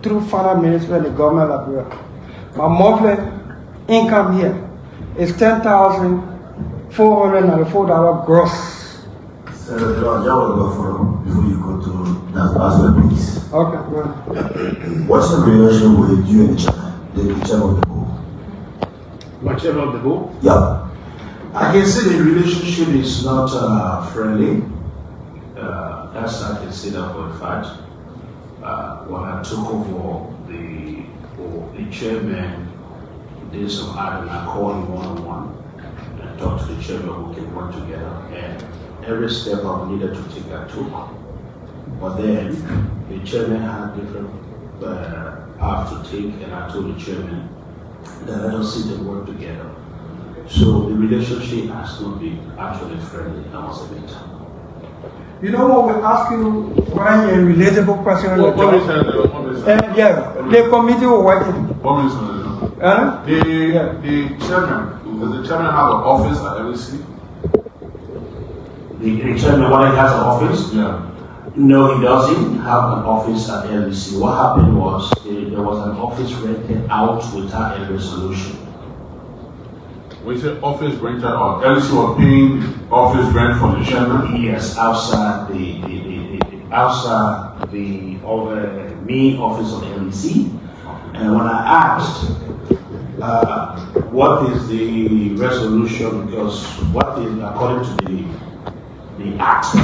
through final ministry and the government of Liberia. My monthly income here is $10,494 gross. Senator John, I want to go for before you go to that aspect, please. Okay, go ahead. What's the relation with you and the chairman of the board? My chairman of the board? Yeah. I can say the relationship is not friendly. That's I can say that for a fact. When I took over the chairman did some item, I called him one-on-one and talked to the chairman, we can work together. And every step I needed to take I took. But then the chairman had different paths to take, and I told the chairman that let us sit and work together. So the relationship has not been actually friendly, I must admit. You know what we're asking one relatable question on the job? Yeah, the committee will work in. The chairman, does the chairman have an office at LEC? The chairman, when he has an office? Yeah. No, he doesn't have an office at LEC. What happened was there was an office rented out without a resolution. When you say office rented out, LEC was paying office rent for the chairman? Yes, outside the main office of LEC. And when I asked what is the resolution, because what is according to the act,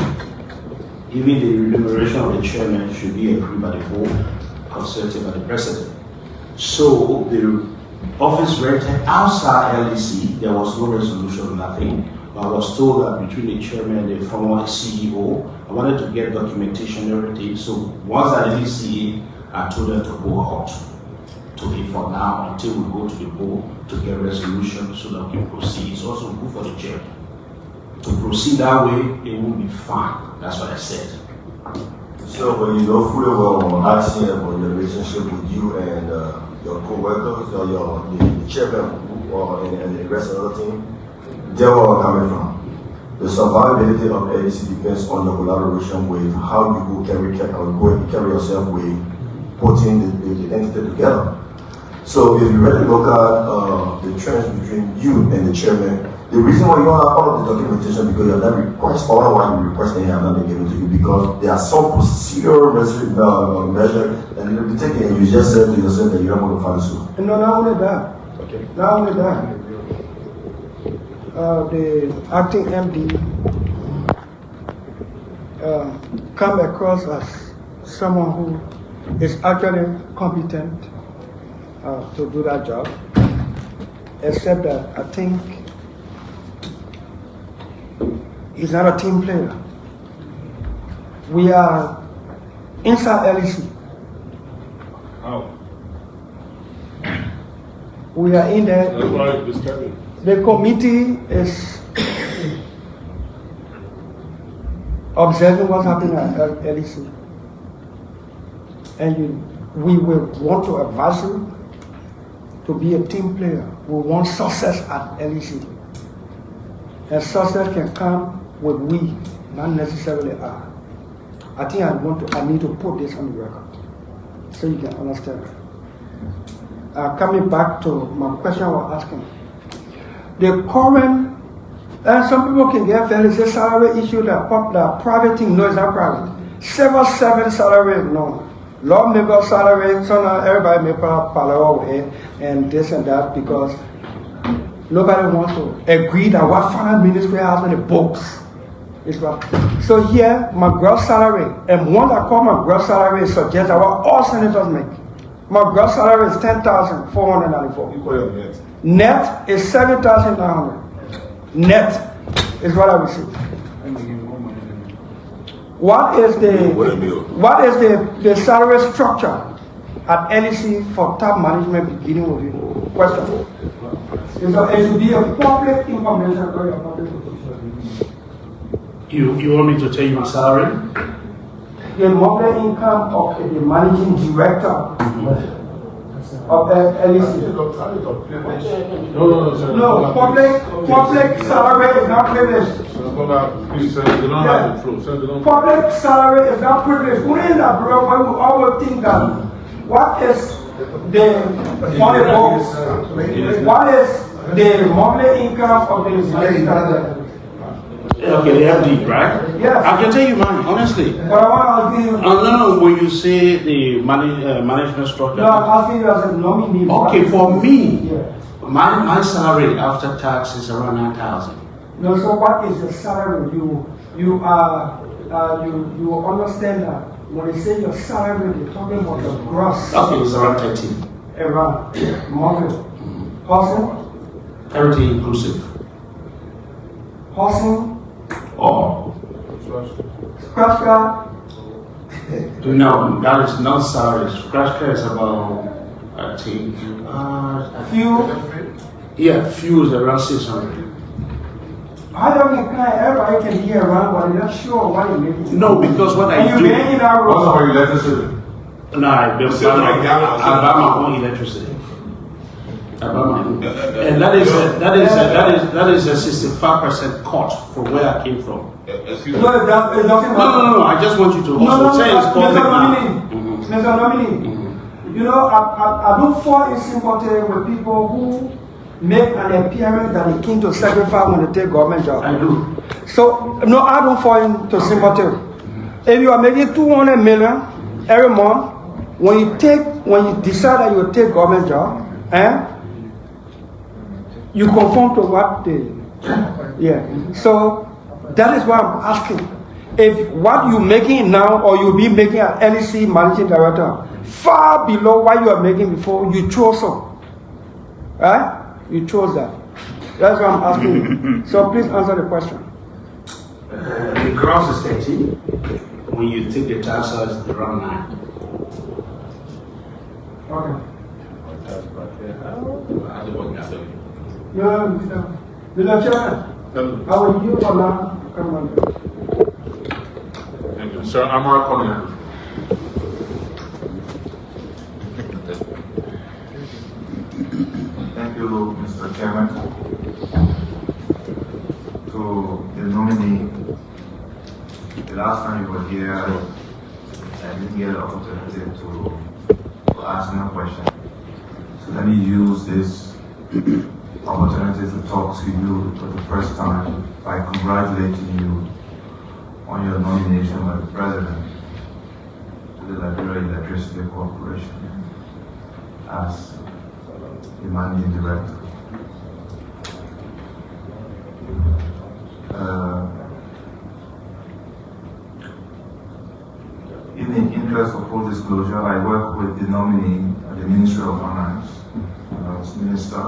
even the remuneration of the chairman should be agreed by the board, consulted by the president. So the office rented outside LEC, there was no resolution, nothing. But I was told that between the chairman and the former CEO, I wanted to get documentation and everything. So once I didn't see it, I told them to go out to it for now until we go to the board to get resolution so that we can proceed. It's also good for the chairman. To proceed that way, it will be fine. That's what I said. So when you know fully well last year about your relationship with you and your co-workers or the chairman and the rest of the team, they were all coming from. The survivability of LEC depends on your collaboration with how you go carry yourself with putting the entity together. So if you really look at the trends between you and the chairman, the reason why you don't have all of the documentation because you have not requested, or why you request and have not been given to you because there are some procedural measures that need to be taken, and you just said to yourself that you don't want to file suit. No, not only that. Okay. Not only that. The acting MD come across as someone who is actually competent to do that job, except that I think he's not a team player. We are inside LEC. How? We are in there. That's why it's disturbing. The committee is observing what's happening at LEC. And we will want to advise you to be a team player. We want success at LEC. And success can come with we, not necessarily I. I think I need to put this on the record so you can understand. Coming back to my question I was asking. The current, and some people can get fairly say salary issue that private thing, no, it's not private. Civil servant salary, no. Lawmaker salary, so now everybody may follow away and this and that because nobody wants to agree that what finance ministry has in the books is what. So here, my gross salary, and one that call my gross salary suggests that what all senators make. My gross salary is $10,494. You call your net. Net is $7,900. Net is what I receive. What is the salary structure at LEC for top management beginning with you? Question. It should be a public information. You want me to tell you my salary? The monthly income of the managing director of LEC. No, public salary is not privileged. Public salary is not privileged. We in that bro, when we always think that what is the money box? What is the monthly income of the managing director? Okay, they have deep, right? Yes. I can tell you mine, honestly. But I want to give you. No, when you say the management structure. No, I'm asking you as a nominee. Okay, for me, Yeah. my salary after tax is around 9,000. No, so what is the salary? You understand that when they say your salary, they're talking about the gross. Okay, it's around 13. Around monthly. Housing? Everything inclusive. Housing? Or Scratch card? No, that is not salary. Scratch card is about, I think, Fuel? yeah, fuel is around 600. How long can everybody can hear around, but they're not sure why you're making? No, because what I And do. you're getting that What's road. our electricity? No, I buy Is it like that? my own electricity. I buy my own. And that is a 65% cut from where I came from. Excuse No, me. it doesn't matter. No, I just want you to also say it's public now. Mr. Nominee, you know, I don't fall in sympathy with people who make an appearance that they came to sacrifice when they take government job. I do. So, no, I don't fall into sympathy. If you are making 200 million every month, when you decide that you will take government job, you conform to what they, yeah. So, that is why I'm asking. If what you're making now or you'll be making at LEC managing director far below what you are making before, you chose so. Right? You chose that. That's why I'm asking you. So please answer the question. The gross is 13. When you take the tax out, it's around 9. Okay. No, Mr. Chairman, I will give for now. Come on. Thank you. Sir, Amara Konya. Thank you, Mr. Chairman. To the nominee, the last time you were here, I didn't get an opportunity to ask him a question. So let me use this opportunity to talk to you for the first time by congratulating you on your nomination by the President to the Liberia Electricity Corporation as the Managing Director. In the interest of full disclosure, I worked with the nominee at the Ministry of Finance when I was Minister,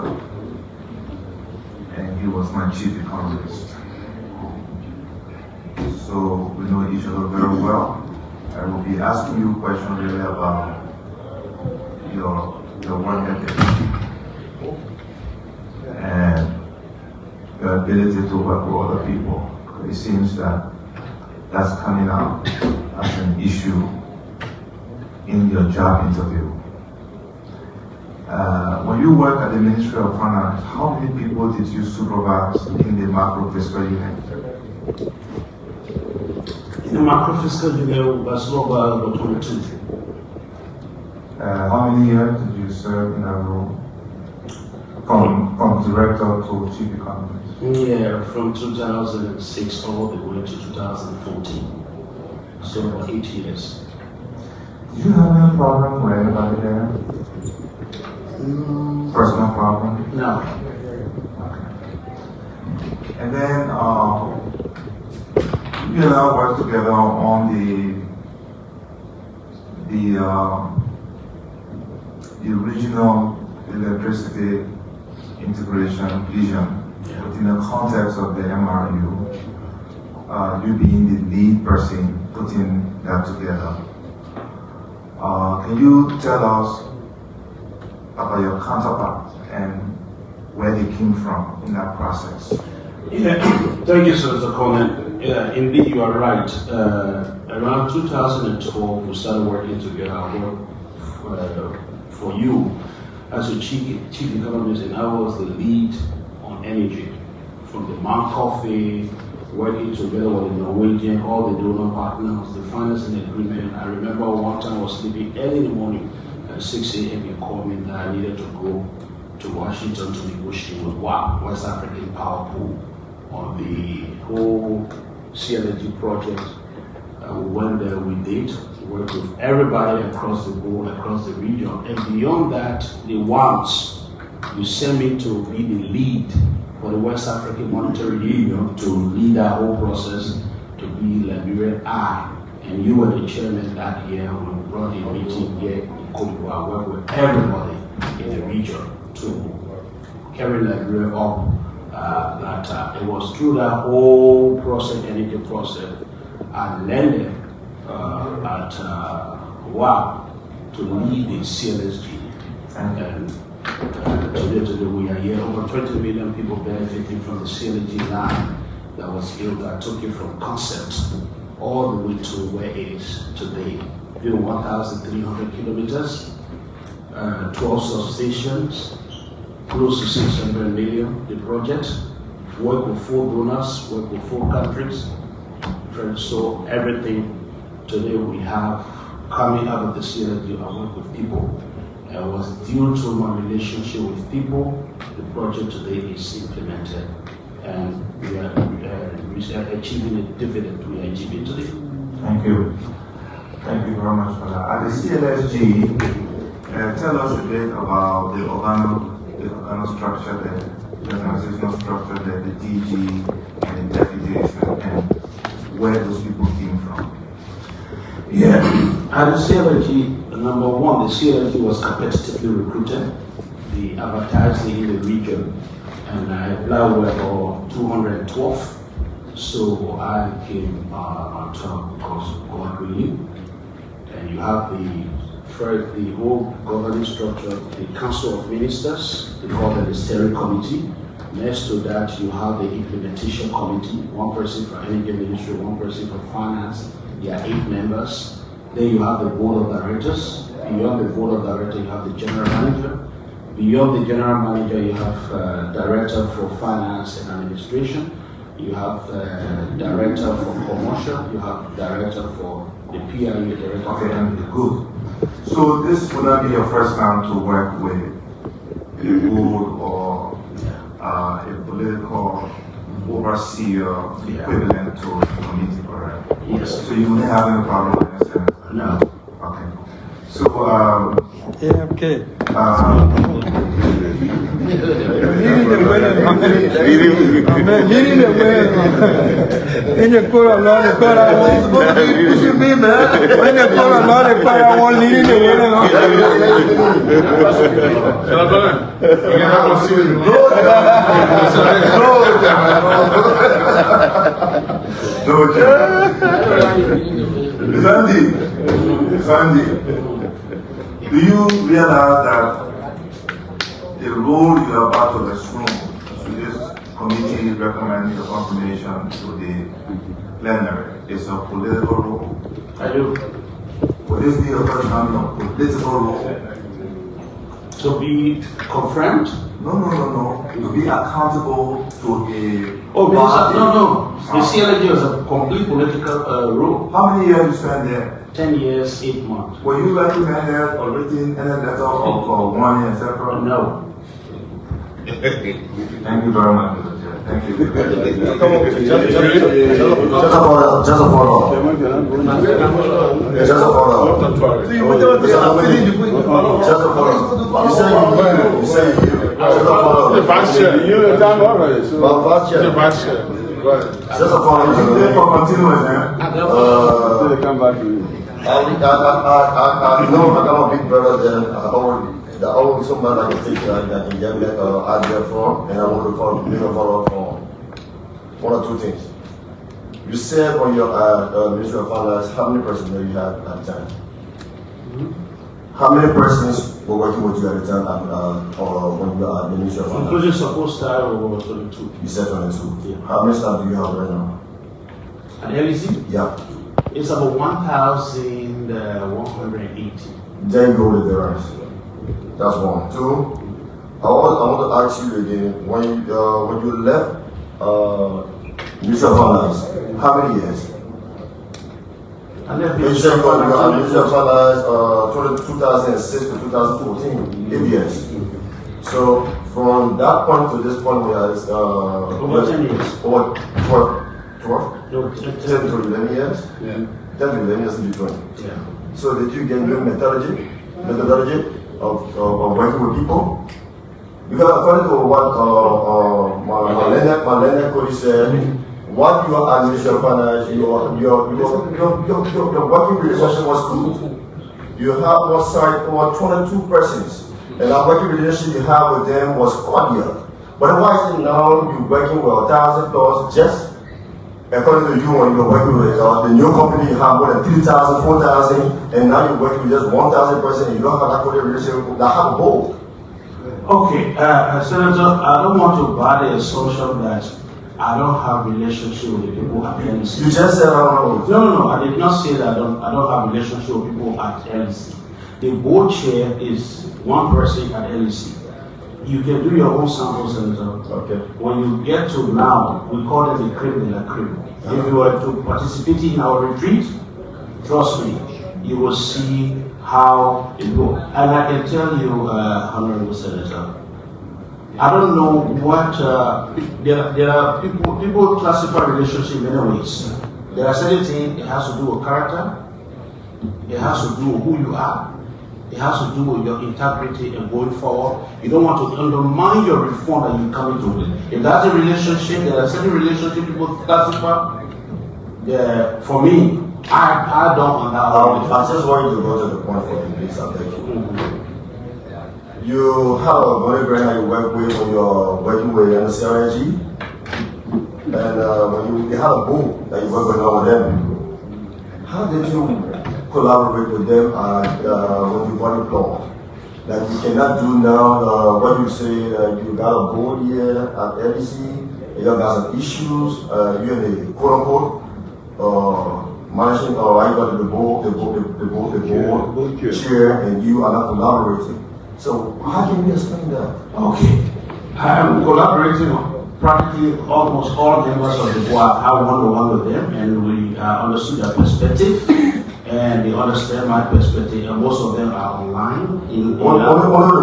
and he was my chief economist. So we know each other very well. I will be asking you questions really about your work ethic and your ability to work with other people. It seems that that's coming out as an issue in your job interview. When you work at the Ministry of Finance, how many people did you supervise in the macro fiscal unit? In the macro fiscal unit, was about 22. How many years did you serve in that role? From director to chief economist? Yeah, from 2006 all the way to 2014. So about 8 years. Did you have any problem with anybody there? Personal problem? No. Okay. And then you and I worked together on the regional electricity integration vision within the context of the MRU. You being the lead person putting that together. Can you tell us about your counterparts and where they came from in that process? Yeah, thank you, Sir Conan. Yeah, indeed, you are right. Around 2012, we started working together. I worked for you as a chief economist, and I was the lead on energy. From the Mount Coffee, working together with the Norwegian, all the donor partners, the financing agreement. I remember one time I was sleeping early in the morning at 6 a.m. You called me that I needed to go to Washington to negotiate with WAP, West African Power Pool, on the whole CLNG project. We went there, we did, worked with everybody across the board, across the region. And beyond that, the ones you sent me to be the lead for the West African Monetary Union, to lead that whole process, to be Liberia I. And you were the chairman that year when we brought the meeting here in Cote d'Ivoire, worked with everybody in the region to carry Liberia up that time. It was through that whole process, energy process, I landed at WAP to lead the CLSG. And today we are here, over 20 million people benefiting from the CLSG line that was built. I took it from concept all the way to where it is today. 1,300 kilometers, 12 substations, close to 600 million, the project. Work with 4 donors, work with 4 countries. So everything today we have coming out of the CLSG, I work with people. It was due to my relationship with people, the project today is implemented. And we are achieving a dividend we are achieving today. Thank you. Thank you very much for that. At the CLSG, tell us a bit about the organo structure, the organizational structure, the DG and the deputies, and where those people came from. Yeah, at the CLSG, number one, the CLSG was competitively recruited. The advertising in the region, and I applied for 212. So I came on top because God really. And you have the whole governing structure, the Council of Ministers, they call it the steering committee. Next to that, you have the implementation committee, 1 person for energy ministry, 1 person for finance. There are 8 members. Then you have the board of directors. Beyond the board of directors, you have the general manager. Beyond the general manager, you have director for finance and administration. You have director for commercial. You have director for the PIU, director. Okay, good. So this would not be your first time to work with a board or a political overseer equivalent to a committee, correct? Yes. So you wouldn't have any problem with this? No. Okay. So, AFK. Leading the way. In the Kora law, the Kora won't. Supposed to be pushing me, man. When the Kora law, the Kora won't leading the way. Sandy, do you realize that the role you are about to assume to this committee recommending the confirmation to the plenary is a political role? I do. Would this be your first time of political role? To be confirmed? No. To be accountable to a Oh, party. no. The CLSG was a complete political role. How many years you spent there? 10 years, 8 months. Were you recommended or written any letter of warning, etc.? No. Thank you very much, Mr. Chair. Thank you. Just a follow-up. Just a follow-up. You say you. Just a follow-up. The vice chair. You're done already. So Vice chair. the vice chair. Right. Just a follow-up. For continuous, eh? Come back to you. I know I'm a big brother then. I always somebody I can take I can get that idea from, and I want to follow up on 1 or 2 things. You said on your Ministry of Finance, how many persons that you had at the time? How many persons were working with you at the time or when you were at the Ministry of Finance? Including support staff, we were 22. You said 22. Yeah. How many staff do you have right now? At LEC, Yeah. it's about 1,180. Then you go with the rest. That's 1. 2. I want to ask you again. When you left Ministry of Finance, how many years? And then You said you were at Ministry of Finance 2006 to 2014. 8 years. So from that point to this point, we are over 10 years. Over 12? No, 10 to 11 years? Yeah. 10 to 11 years in between. Yeah. So did you get new methodology of working with people? Because according to what my Leonard Cody said, what you are at Ministry of Finance, your working relationship was good. You have one side over 22 persons, and that working relationship you have with them was cordial. But why is it now you're working with $1,000 just according to you, when you're working with the new company, you have more than 3,000, 4,000, and now you're working with just 1,000 person, and you don't have that corporate relationship that have a board. Okay, Senator, I don't want to buy the assumption that I don't have relationship with the people at LEC. You just said I don't know. No, I did not say that I don't have relationship with people at LEC. The board chair is one person at LEC. You can do your own sample, Senator. Okay. When you get to now, we call it the creme de la creme. If you were to participate in our retreat, trust me, you will see how it goes. And I can tell you, Honorable Senator, I don't know what, there are people classify relationship in many ways. There are certain things, it has to do with character, it has to do with who you are, it has to do with your integrity and going forward. You don't want to undermine your reform that you come into it. If that's a relationship, there are certain relationships people classify. For me, I don't allow. I just want you to go to the point for me, please. Thank you. You have a money grant that you work with when you're working with NCRNG, and when you have a board that you work with them. How did you collaborate with them when you got employed? That you cannot do now what you say, you got a board here at LEC, you got some issues, you and the quote unquote managing or I got the board chair, and you are not collaborating. So how can you explain that? Okay, I am collaborating practically almost all members of the board. I one-on-one with them, and we understood their perspective, and they understand my perspective, and most of them are online. Only the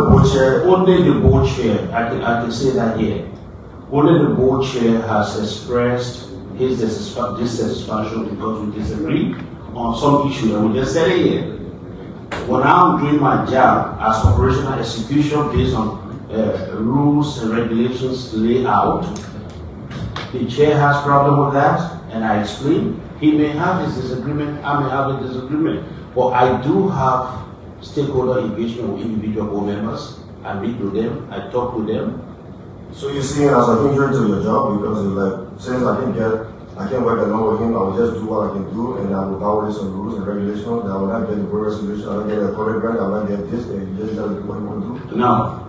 board chair? Only the board chair, I can say that here. Only the board chair has expressed his dissatisfaction because we disagree on some issue, and we just said it here. When I'm doing my job as operational execution based on rules and regulations laid out, the chair has problem with that, and I explain. He may have his disagreement, I may have a disagreement, but I do have stakeholder engagement with individual board members. I meet with them, I talk with them. So you see it as a hindrance to your job because it's like, since I can't work along with him, I will just do what I can do, and I will violate some rules and regulations. I will not get the board resolution, I will not get a corporate grant, I will not get this, and you just gotta do what you want to do. No,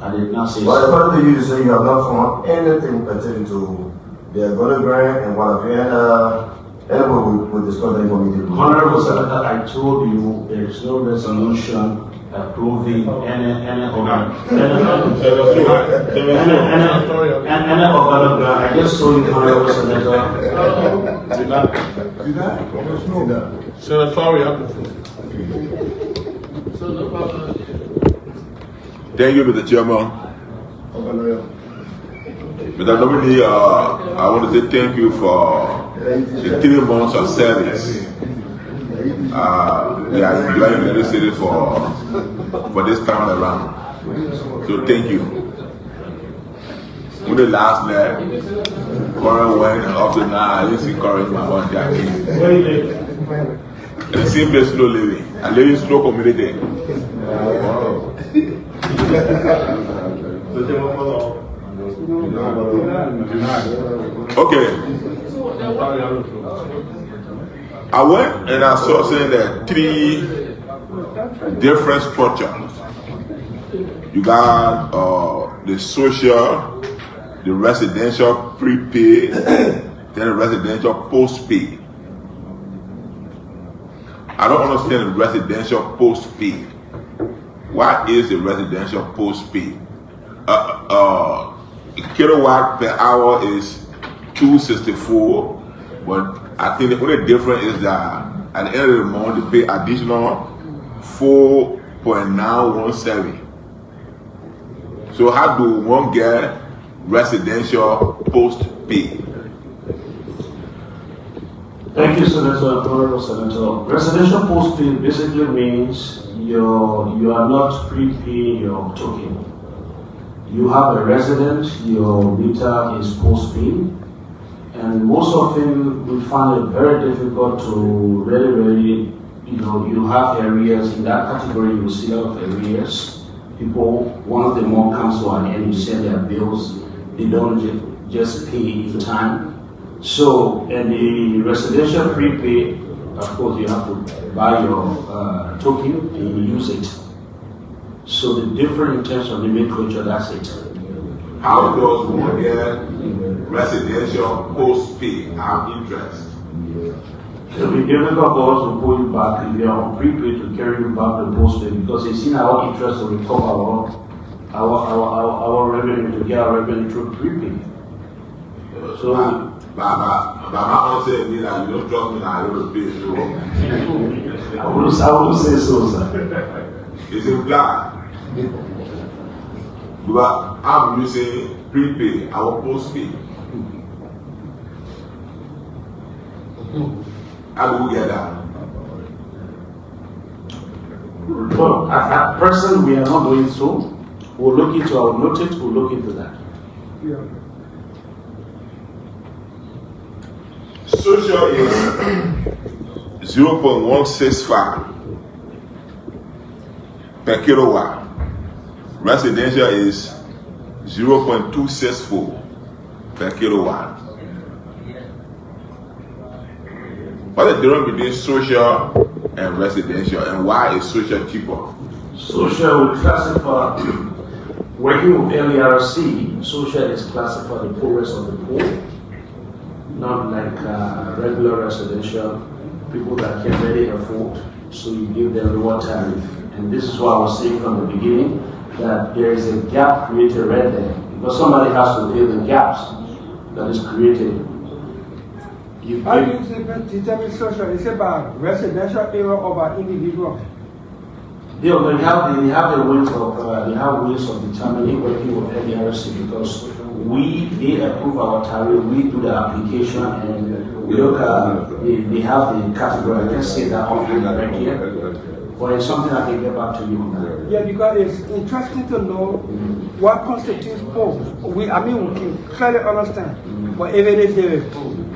I did not say But so. according to you, you say you have not found anything pertaining to the golden grant and whatever, and we'll discuss that immediately. Honorable Senator, I told you there is no resolution approving any organ. I just told you, Honorable Senator. Senatorial. Thank you, Mr. Chairman. Mr. Nominee, I want to say thank you for the 3 months of service. We are enjoying the city for this time around. So thank you. When the last night, Warren went up to now, I used to encourage my one again. The same place, slow living. I live in slow community. Okay. I went and I saw saying that 3 different structures. You got the social, the residential prepaid, then the residential postpaid. I don't understand the residential postpaid. What is the residential postpaid? Kilowatt per hour is 264, but I think the only difference is that at the end of the month they pay additional 4.917. So how do one get residential postpaid? Thank you, Senator. Honorable Senator. Residential postpaid basically means you are not prepaying your token. You have a resident, your meter is postpaid, and most often we find it very difficult to really, you have areas in that category, you see a lot of areas. People, one of the more comes to an end, you send their bills, they don't just pay in time. So, and the residential prepaid, of course, you have to buy your token and you use it. So the difference in terms of nomenclature, that's it. How does one get residential postpaid have interest? It will be difficult for us to pull you back if you are on prepaid to carry you back to postpaid because it's in our interest to recover our revenue, to get our revenue through prepaid. So, But my mom said me that you don't trust me now, I don't pay you. I wouldn't say so, sir. It's implied. But I'm using prepaid, our postpaid. How do we get that? Well, at present, we are not doing so. We'll look into our notice, we'll look into that. Yeah. Social is 0.165 per kilowatt. Residential is 0.264 per kilowatt. What is the difference between social and residential, and why is social cheaper? Social will classify, working with LERC, social is classified the poorest of the poor, not like regular residential, people that can really afford, so you give them lower tariff. And this is what I was saying from the beginning, that there is a gap created right there, because somebody has to fill the gaps that is created. How do you determine social? Is it by residential area or by individual? They have ways of determining working with LERC because they approve our tariff, we do the application, and we look at they have the category. I can't say that often right here, but it's something I can get back to you on that. Yeah, because it's interesting to know what constitutes poor. We can clearly understand, but if it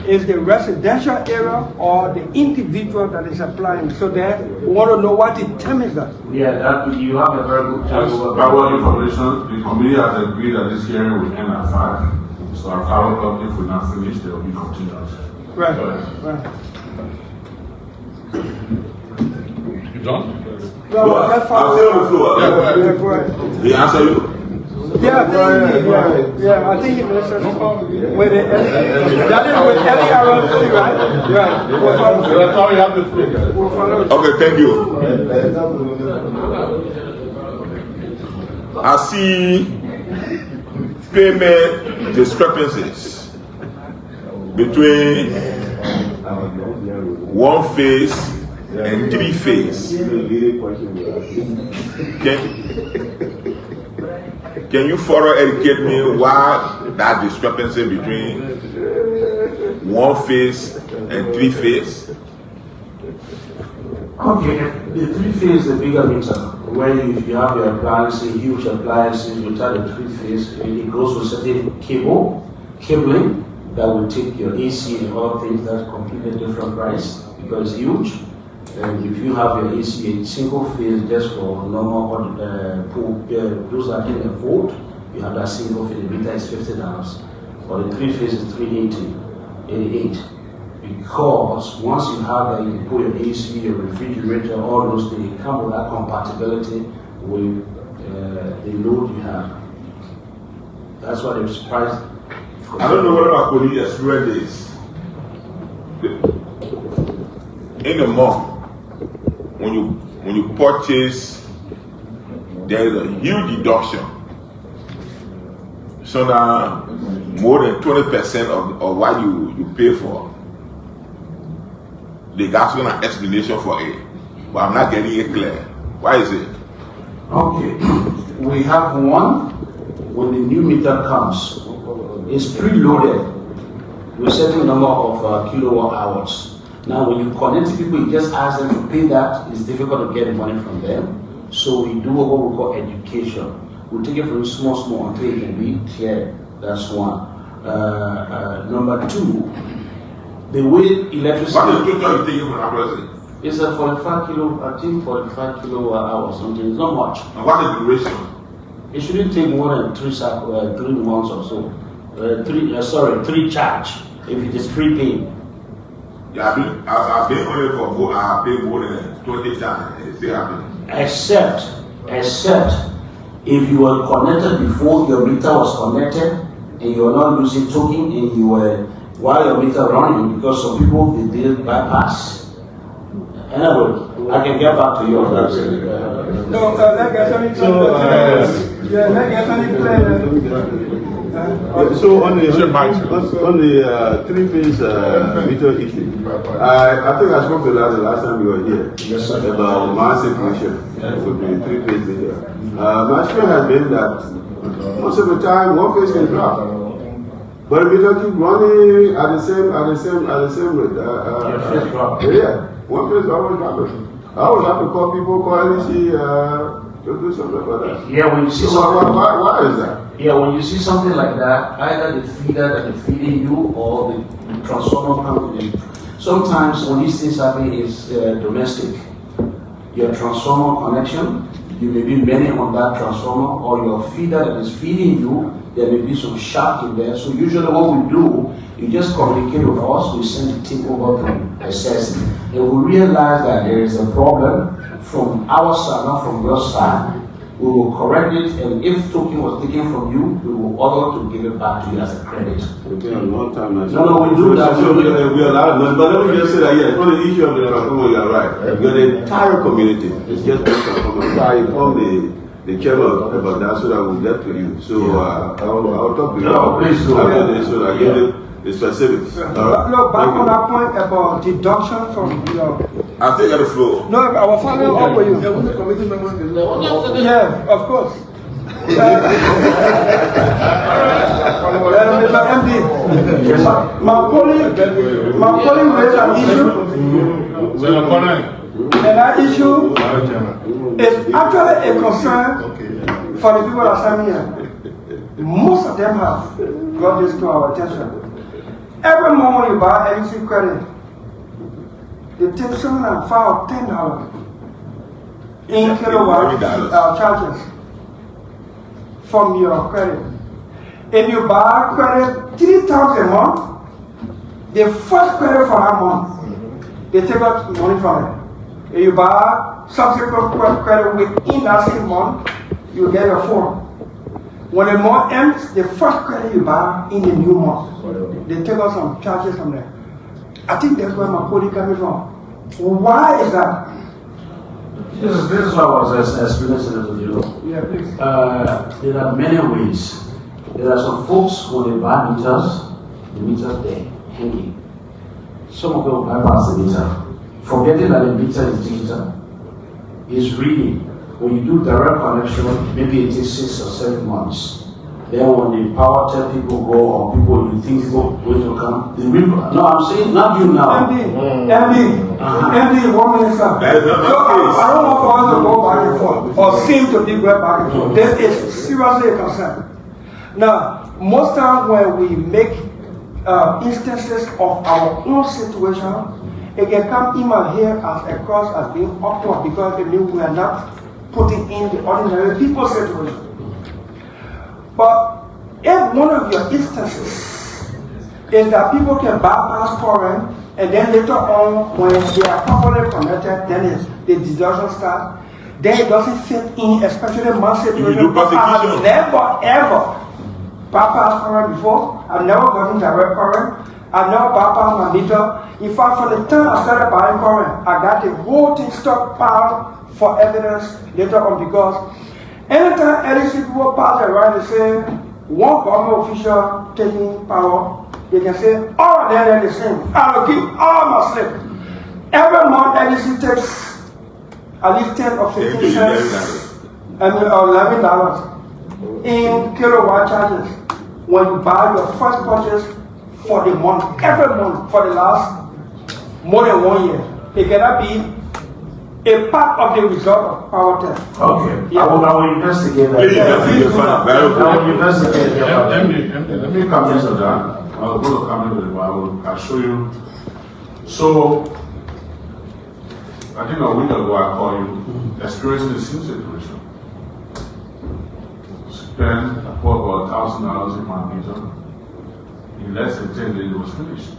is the residential area or the individual that is applying, so that we want to know what determines that. Yeah, you have a very good Just by what information, the committee has agreed that this hearing will end at 5. So at 5 o'clock, if we're not finished, there will be continuance. Right, Go ahead. right. You done? No, that's fine. I'll stay on the floor. Yeah, go ahead. He answer you? Yeah, I think he mentioned with the that is with LERC, right? Right. That's how you have the floor. Okay, thank you. I see payment discrepancies between one phase and 3 phase. Can you further educate me why that discrepancy between 1 phase and 3 phase? Okay, the 3 phase is a bigger meter. When if you have your appliances, huge appliances, without the 3 phase, it goes with certain cabling that will take your AC and all things. That's completely different price because it's huge. And if you have your AC a single phase just for normal pool, those that can afford, you have that single phase. The meter is $50, but the 3 phase is $388. Because once you have that, you can put your AC, your refrigerator, all those things, it comes with that compatibility with the load you have. That's why they're surprised. I don't know what my colleague experienced is. In a month, when you purchase, there is a huge deduction. So now more than 20% of what you pay for. They got an explanation for it, but I'm not getting it clear. Why is it? Okay, we have one when the new meter comes. It's preloaded with a certain number of kilowatt hours. Now, when you connect to people, you just ask them to pay that. It's difficult to get money from them. So we do what we call education. We take it from small until it can be clear. That's one. Number 2, the way electricity. What is the total you take from our president? It's a 45 kilowatt hours. Something. It's not much. And what is the duration? It shouldn't take more than 3 months or so. 3 charge. if it is prepaid. Yeah, I've been on it for I have paid more than 20 times. It's still happening. Except if you were connected before your meter was connected and you were not using token and you were while your meter running, because some people they did bypass. Anyway, I can get back to you on that. No, let's get something clear. So on the three-phase meter issue, I think I spoke to that the last time we were here about massive pressure with the three-phase meter. My experience has been that most of the time one phase can drop, but the meter keep running at the same rate. Yeah, one phase always dropping. I always have to call people, call LEC to do something about that. Yeah, when you see Why is that? Yeah, when you see something like that, either the feeder that is feeding you or the transformer company. Sometimes when these things happen, it's domestic. Your transformer connection, you may be many on that transformer, or your feeder that is feeding you, there may be some shock in there. So usually what we do, you just communicate with us, we send the team over to assess it. And we realize that there is a problem from our side, not from your side. We will correct it, and if token was taken from you, we will order to give it back to you as a credit. Okay, on one time. No, we do that. So we allow, but let me just say that, yeah, on the issue of the transformer, you are right. Because the entire community is just one transformer. So I informed the chairman about that so that we'll get to you. So I'll talk to you. No, please do. After this, so that I give you the specifics. Look, back on that point about deduction from your. I'll take the floor. No, I will follow up with you. Yeah, of course. Mr. MD, my colleague raised an issue, and that issue is actually a concern for the people that are here. Most of them have brought this to our attention. Every moment you buy LEC credit, they take $7.5 or $10 in kilowatt charges from your credit. If you buy credit 3 times a month, the first credit for that month, they take out money from it. If you buy subsequent credit within that same month, you get a form. When the month ends, the first credit you buy in the new month, they take out some charges from there. I think that's where my colleague coming from. Why is that? This is what I was explaining to you. Yeah, please. There are many ways. There are some folks when they buy meters, the meters there hanging. Some of them bypass the meter, forgetting that the meter is digital. It's reading. When you do direct connection, maybe it takes 6 or 7 months. Then when the power tell people go, or people you think people going to come, the river. No, I'm saying not you now. MD, 1 minute, sir. That is not So I don't want for us to go back and forth, or seem to be going back and forth. This is seriously a concern. Now, most times when we make instances of our own situation, it can come in my hair as a cause as being awkward because it means we are not putting in the ordinary people's situation. But if one of your instances is that people can bypass foreign, and then later on, when they are properly connected, then the deduction starts, then it doesn't fit in, especially my situation. I have never ever bypassed foreign before. I've never gotten direct current. I've never bypassed my meter. In fact, from the time I started buying current, I got the whole thing stockpiled for evidence later on, because anytime LEC people pass around and say one government official taking power, they can say all of them are the same. I will keep all my slip. Every month LEC takes at least 10 or 15 cents, or $11 in kilowatt charges when you buy your first purchase for the month, every month for the last more than 1 year. It cannot be a part of the result of power test. Okay. Yeah. I will investigate that. Please, I will investigate that. Let me come into that. I'll go to comment with it, I'll show you. So, I think a week ago I called you, experiencing the same situation. Spend about $1,000 in my meter. In less than 10 days, it was finished.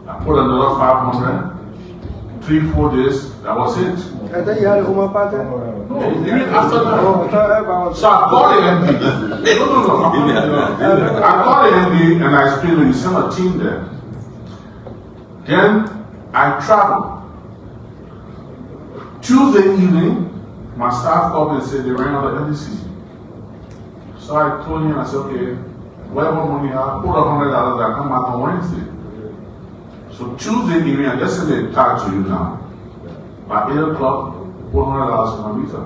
I put another 500, 3-4 days, that was it. And then you had a woman party? Even after that. Oh, I thought everyone was. So I called the MD. No. I called the MD and I explained to him, you send a team there. Then I traveled. Tuesday evening, my staff called me and said they ran out of LEC. So I told him, I said, okay, whatever money I have, put $100, I come back on Wednesday. So Tuesday evening, I just sent a card to you now. By 8 o'clock, $400 in my meter.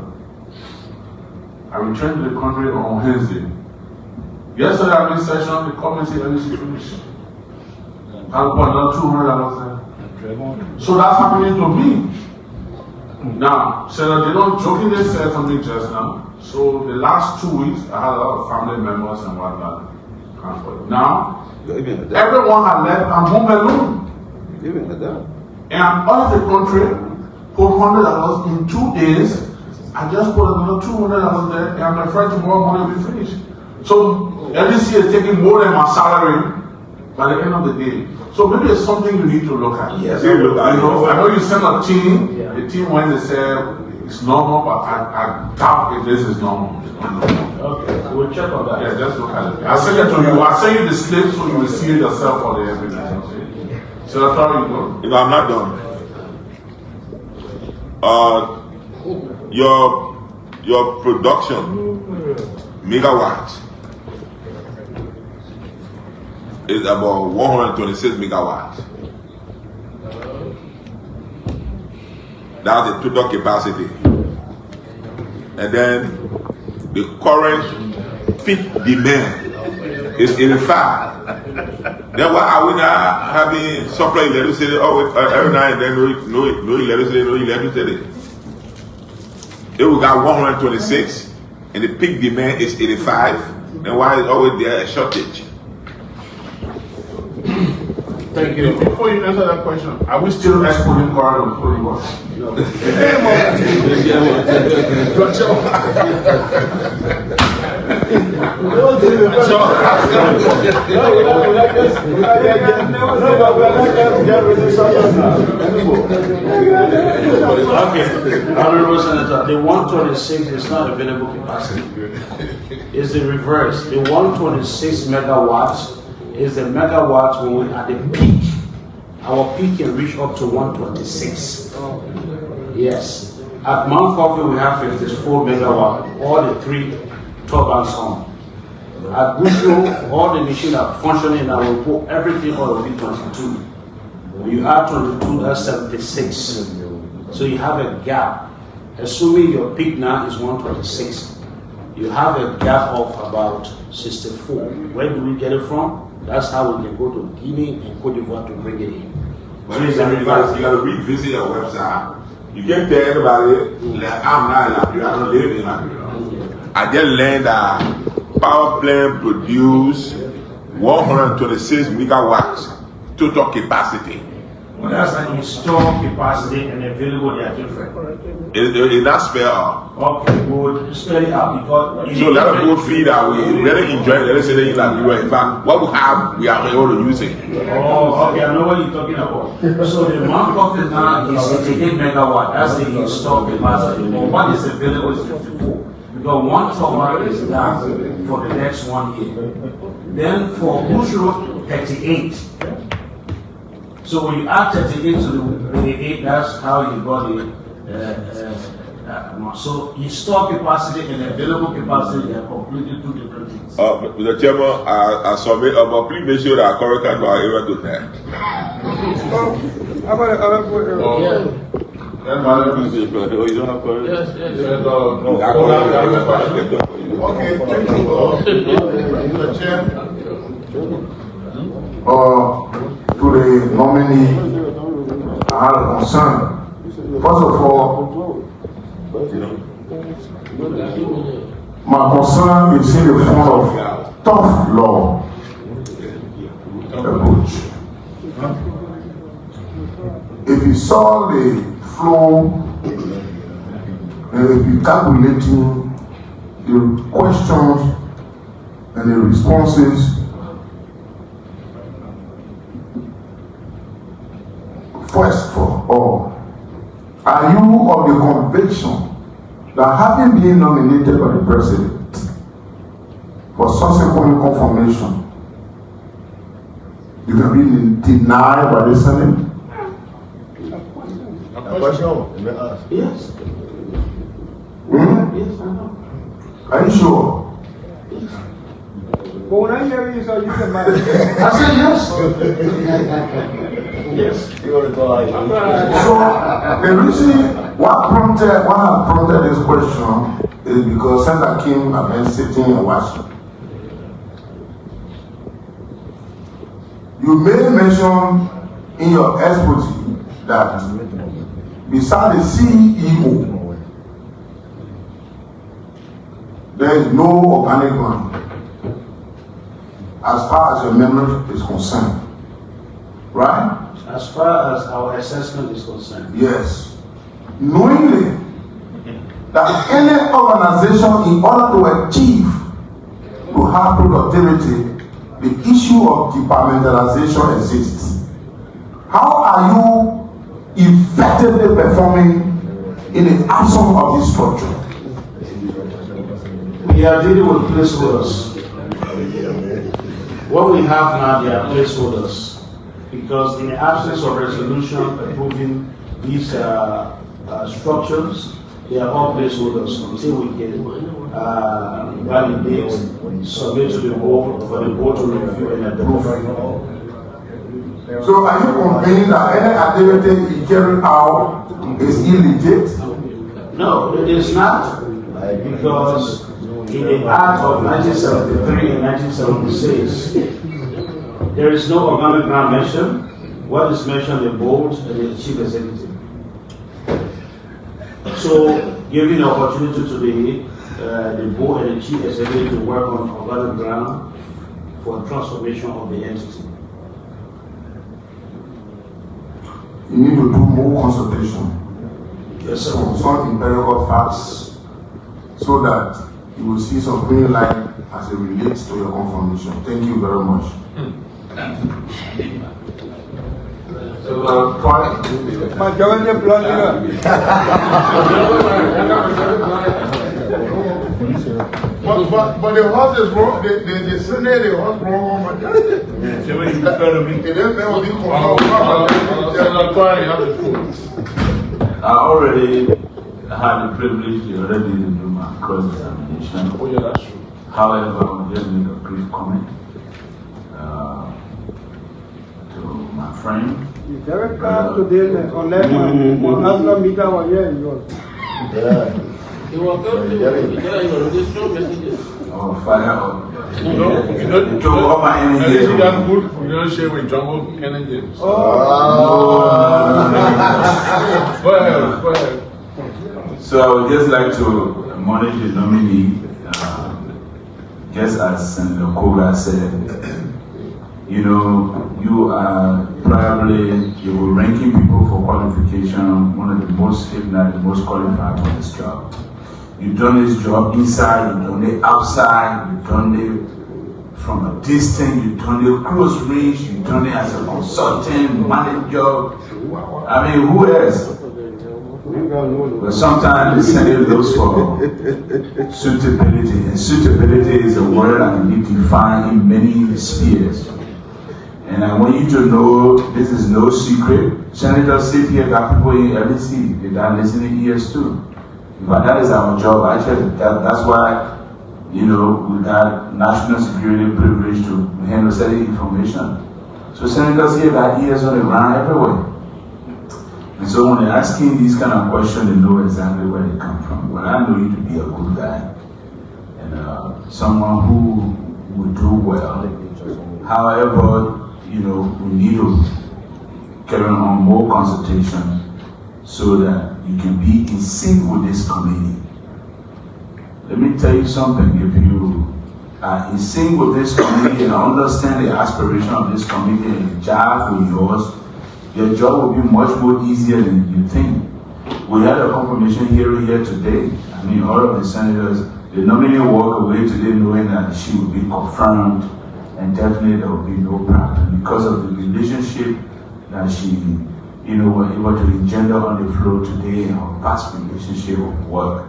I returned to the country on Wednesday. Yesterday I made session, they called me and said, LEC finished. I put another $200 there. So that's happening to me. Now, so they don't jokingly said something just now. So the last 2 weeks, I had a lot of family members and whatnot. Now, everyone had left, I'm home alone. And I'm out of the country, put $100 in 2 days. I just put another $200 there, and I'm afraid tomorrow morning will be finished. So LEC is taking more than my salary by the end of the day. So maybe it's something you need to look at. Yes, I know you sent a team. The team went and said it's normal, but I doubt if this is normal. Okay, we'll check on that. Yeah, just look at it. I'll send it to you. I'll send you the slip so you will see it yourself for the evidence. Okay? So that's how you go. You know, I'm not done. Your production megawatts is about 126 megawatts. That's the total capacity. And then the current peak demand is 85. Then why are we not having supply electricity every night and then no electricity? If we got 126 and the peak demand is 85, then why is always there a shortage? Thank you. Before you answer that question, are we still exporting corn or putting what? Okay, Honorable Senator, the 126 is not available capacity. It's the reverse. The 126 megawatts is the megawatts when we at the peak. Our peak can reach up to 126. Yes. At Mount Coffee we have 54 megawatt, all the 3 turbines on. At Bushro, all the machines are functioning and I will put everything on will be 22. When you add 22, that's 76. So you have a gap. Assuming your peak now is 126, you have a gap of about 64. Where do we get it from? That's how we can go to Guinea and Cote d'Ivoire to bring it in. But you gotta revisit your website. You can't tell everybody like I'm not in Liberia, I don't live in Liberia. I just learned that power plant produce 126 megawatts total capacity. Well, that's an installed capacity and available, they are different. It's not spare up. Okay, we'll spell it out because... So let us go feed that we really enjoy it. Let's say that in Liberia. In fact, what we have, we are able to use it. Oh, okay, I know what you're talking about. So the Mount Coffee now is 88 megawatt. That's the installed capacity. But what is available is 54. Because one turbine is done for the next 1 year. Then for Bush Road, 38. So when you add 38 to the 88, that's how you got it. So installed capacity and available capacity are completely 2 different things. Mr. Chairman, I submit, but please make sure that our current country are able to that. How about the other point? Yeah. You don't have current? Yes. Okay, thank you, Mr. Chair. To the nominee, I have a concern. First of all, my concern is in the form of tough law approach. If you saw the flow, if you calculating the questions and the responses first for all, are you of the conviction that having been nominated by the president for subsequent confirmation, you can be denied by the Senate? A question? Yes. Yes, I know. Are you sure? But when I hear you, so you can buy I said yes. Yes. So the reason why I prompted this question is because Senator Kim had been sitting and watching. You made mention in your exposé that beside the CEO, there is no organic ground as far as your memory is concerned. Right? As far as our assessment is concerned. Yes. Knowingly that any organization, in order to achieve to have productivity, the issue of departmentalization exists. How are you effectively performing in the absence of this structure? We are dealing with placeholders. What we have now, they are placeholders. Because in the absence of resolution approving these structures, they are all placeholders until we can validate, submit to the board for the board to review and approve. So are you convinced that any activity you carry out is illegit? No, it is not. Because in the Act of 1973 and 1976, there is no organic ground mentioned. What is mentioned in bold and the chief executive. So, giving the opportunity to the board and the chief executive to work on organic ground for transformation of the entity. You need to do more consultation. Yes, sir. On some empirical facts, so that you will see some green light as it relates to your confirmation. Thank you very much. Majority blood leader. But the horse is wrong. The Senate, the horse wrong on majority. I already had the privilege already to do my cross-examination. Oh, yeah, that's true. However, I will just make a brief comment to my friend. You're very proud today, unless Monasla Mita was here in yours. You will come to the strong messages. Oh, fire up. You know, To all my energy. you don't share with Jungle Energy. No. Go ahead. So I would just like to admonish the nominee, just as Senator Koga said, you know, you are probably, you were ranking people for qualification, one of the most, if not the most qualified for this job. You've done this job inside, you've done it outside, you've done it from a distance, you've done it close range, you've done it as a consultant, manager. I mean, who else? But sometimes the Senate looks for suitability, and suitability is a word that can be defined in many spheres. And I want you to know this is no secret. Senators sit here, got people in LEC, they got listening ears too. But that is our job. Actually, that's why, you know, we got national security privilege to handle certain information. So senators here got ears on the ground everywhere. And so when they're asking these kind of questions, they know exactly where they come from. But I know you to be a good guy and someone who would do well. However, you know, we need to carry on more consultation so that you can be in sync with this committee. Let me tell you something. If you are in sync with this committee and understand the aspiration of this committee and the job with yours, your job will be much more easier than you think. We had a confirmation hearing here today. I mean, all of the senators, they nominally walk away today knowing that she will be confirmed, and definitely there will be no problem because of the relationship that she, were able to engender on the floor today in our past relationship of work.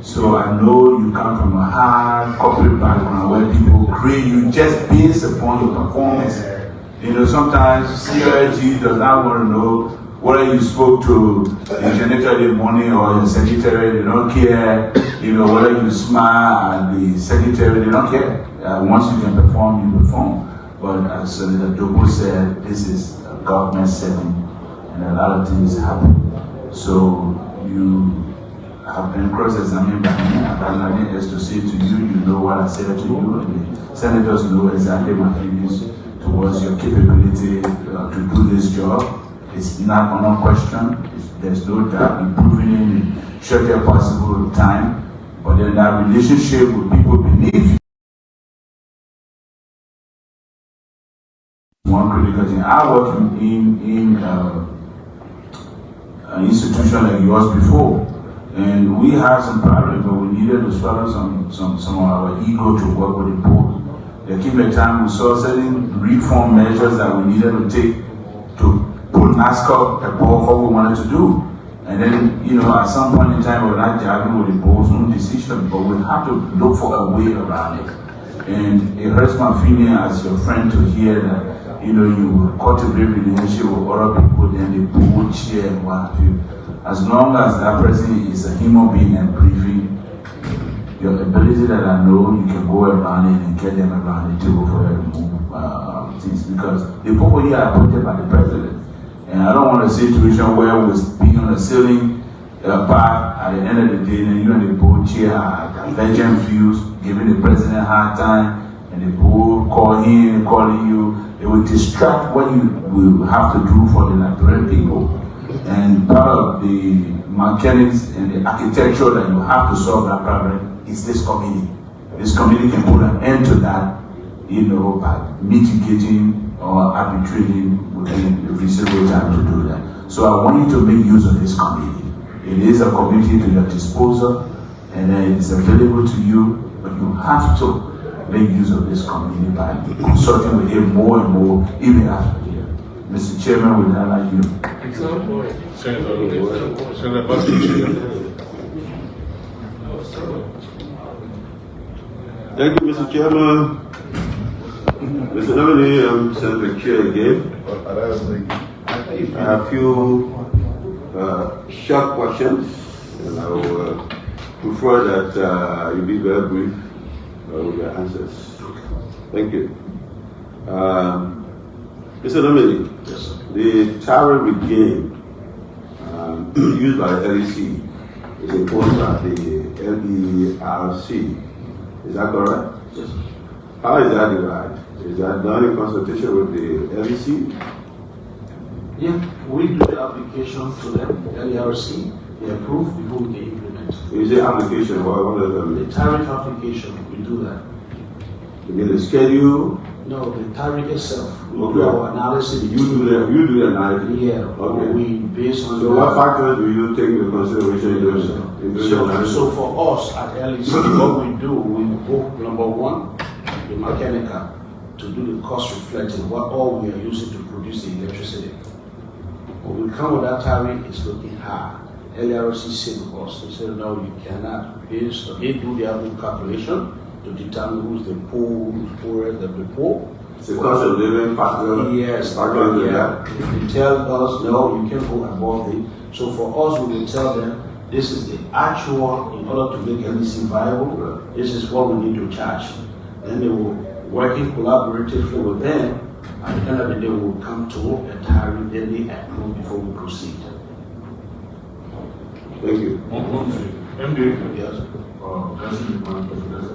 So I know you come from a hard corporate background where people grade you just based upon your performance. Sometimes CRG does not want to know whether you spoke to the janitor in the morning or your secretary. They don't care. Whether you smile at the secretary, they don't care. Once you can perform, you perform. But as Senator Dogo said, this is a government setting and a lot of things happen. So you have been cross-examined by me. I have nothing else to say to you. You know what I said to you, and the senators know exactly my feelings towards your capability to do this job. It's not on a question. There's no doubt improving it in shortest possible time. But then that relationship with people beneath you. One critical thing. I worked in an institution like yours before. And we had some problems, but we needed to swallow some of our ego to work with the board. There came a time we saw certain reform measures that we needed to take to put NASCOP above what we wanted to do. And then, at some point in time, we're not jiving with the board's own decision, but we have to look for a way around it. And it hurts my feeling as your friend to hear that, you cultivate relationship with other people, then the board chair and what have you. As long as that person is a human being and breathing, your ability that I know, you can go around it and get them around the table for every things, because the people here are appointed by the president. And I don't want a situation where we're being on a ceiling bar at the end of the day, and you and the board chair are divergent views, giving the president a hard time, and the board calling you. It will distract what you will have to do for the Liberian people. And part of the mechanics and the architecture that you have to solve that problem is this committee. This committee can put an end to that, by mitigating or arbitrating within a reasonable time to do that. So I want you to make use of this committee. It is a committee to your disposal, and it's available to you, but you have to make use of this committee by consulting with him more and more, even after here. Mr. Chairman, with that, like you. Senator Thank you, Mr. Chairman. Mr. Nominee, I'm Senator Chair again. I have a few short questions, and I will prefer that you be very brief with your answers. Thank you. Mr. Nominee, the tariff regain used by the LEC is imposed by the LERC. Is that correct? Yes. How is that divided? Is that done in consultation with the LEC? Yeah, we do the application to them, LERC, they approve before they implement. You say application, what does that mean? The tariff application, we do that. You mean the schedule? No, the tariff itself. We Okay. do our analysis. You do the analysis? Yeah, Okay. we based on So what factors do you take into consideration in doing the analysis? So for us at LEC, what we do, we book number one, the mechanical, to do the cost reflecting what all we are using to produce the electricity. When we come with that tariff, it's looking high. LRC said to us, they said, no, you cannot. They do their own calculation to determine who's the poor, who's poorer than the poor. It's a cost of living factor. Yes, Factor into that. if they tell us, no, you can't go above it. So for us, we will tell them, this is the actual, in order to make LEC viable, this is what we need to charge. Then they will, working collaboratively with them, at the end of the day, we will come to a tariff that they approve before we proceed. Thank you. MD, Yes.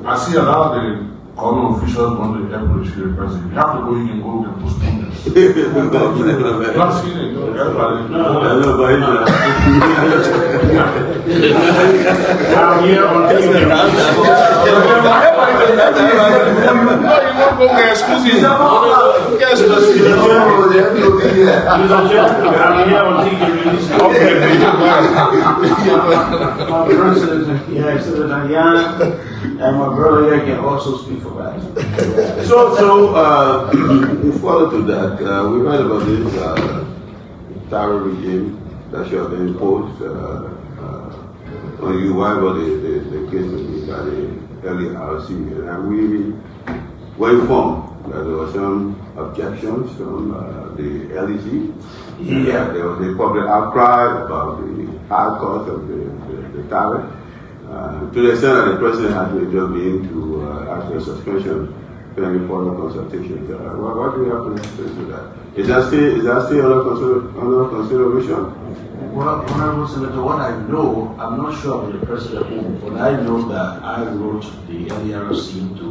I see a lot of the government officials want to help the Sherif president. You have to go, you can go, you can postpone this. Not seen it, everybody. I'm here until you my president, Senator Yan, and my brother here can also speak for that. So, in follow to that, we read about this tariff regime that should have been imposed on you, whatever the case may be, by the LERC. And we were informed that there were some objections from the LEC. Yeah. There was a public outcry about the high cost of the tariff. To the extent that the president had to intervene to ask for suspension pending further consultations. What do you have to say to that? Is that still under consideration? Well, Honorable Senator, what I know, I'm not sure of the president, but I know that I wrote the LERC to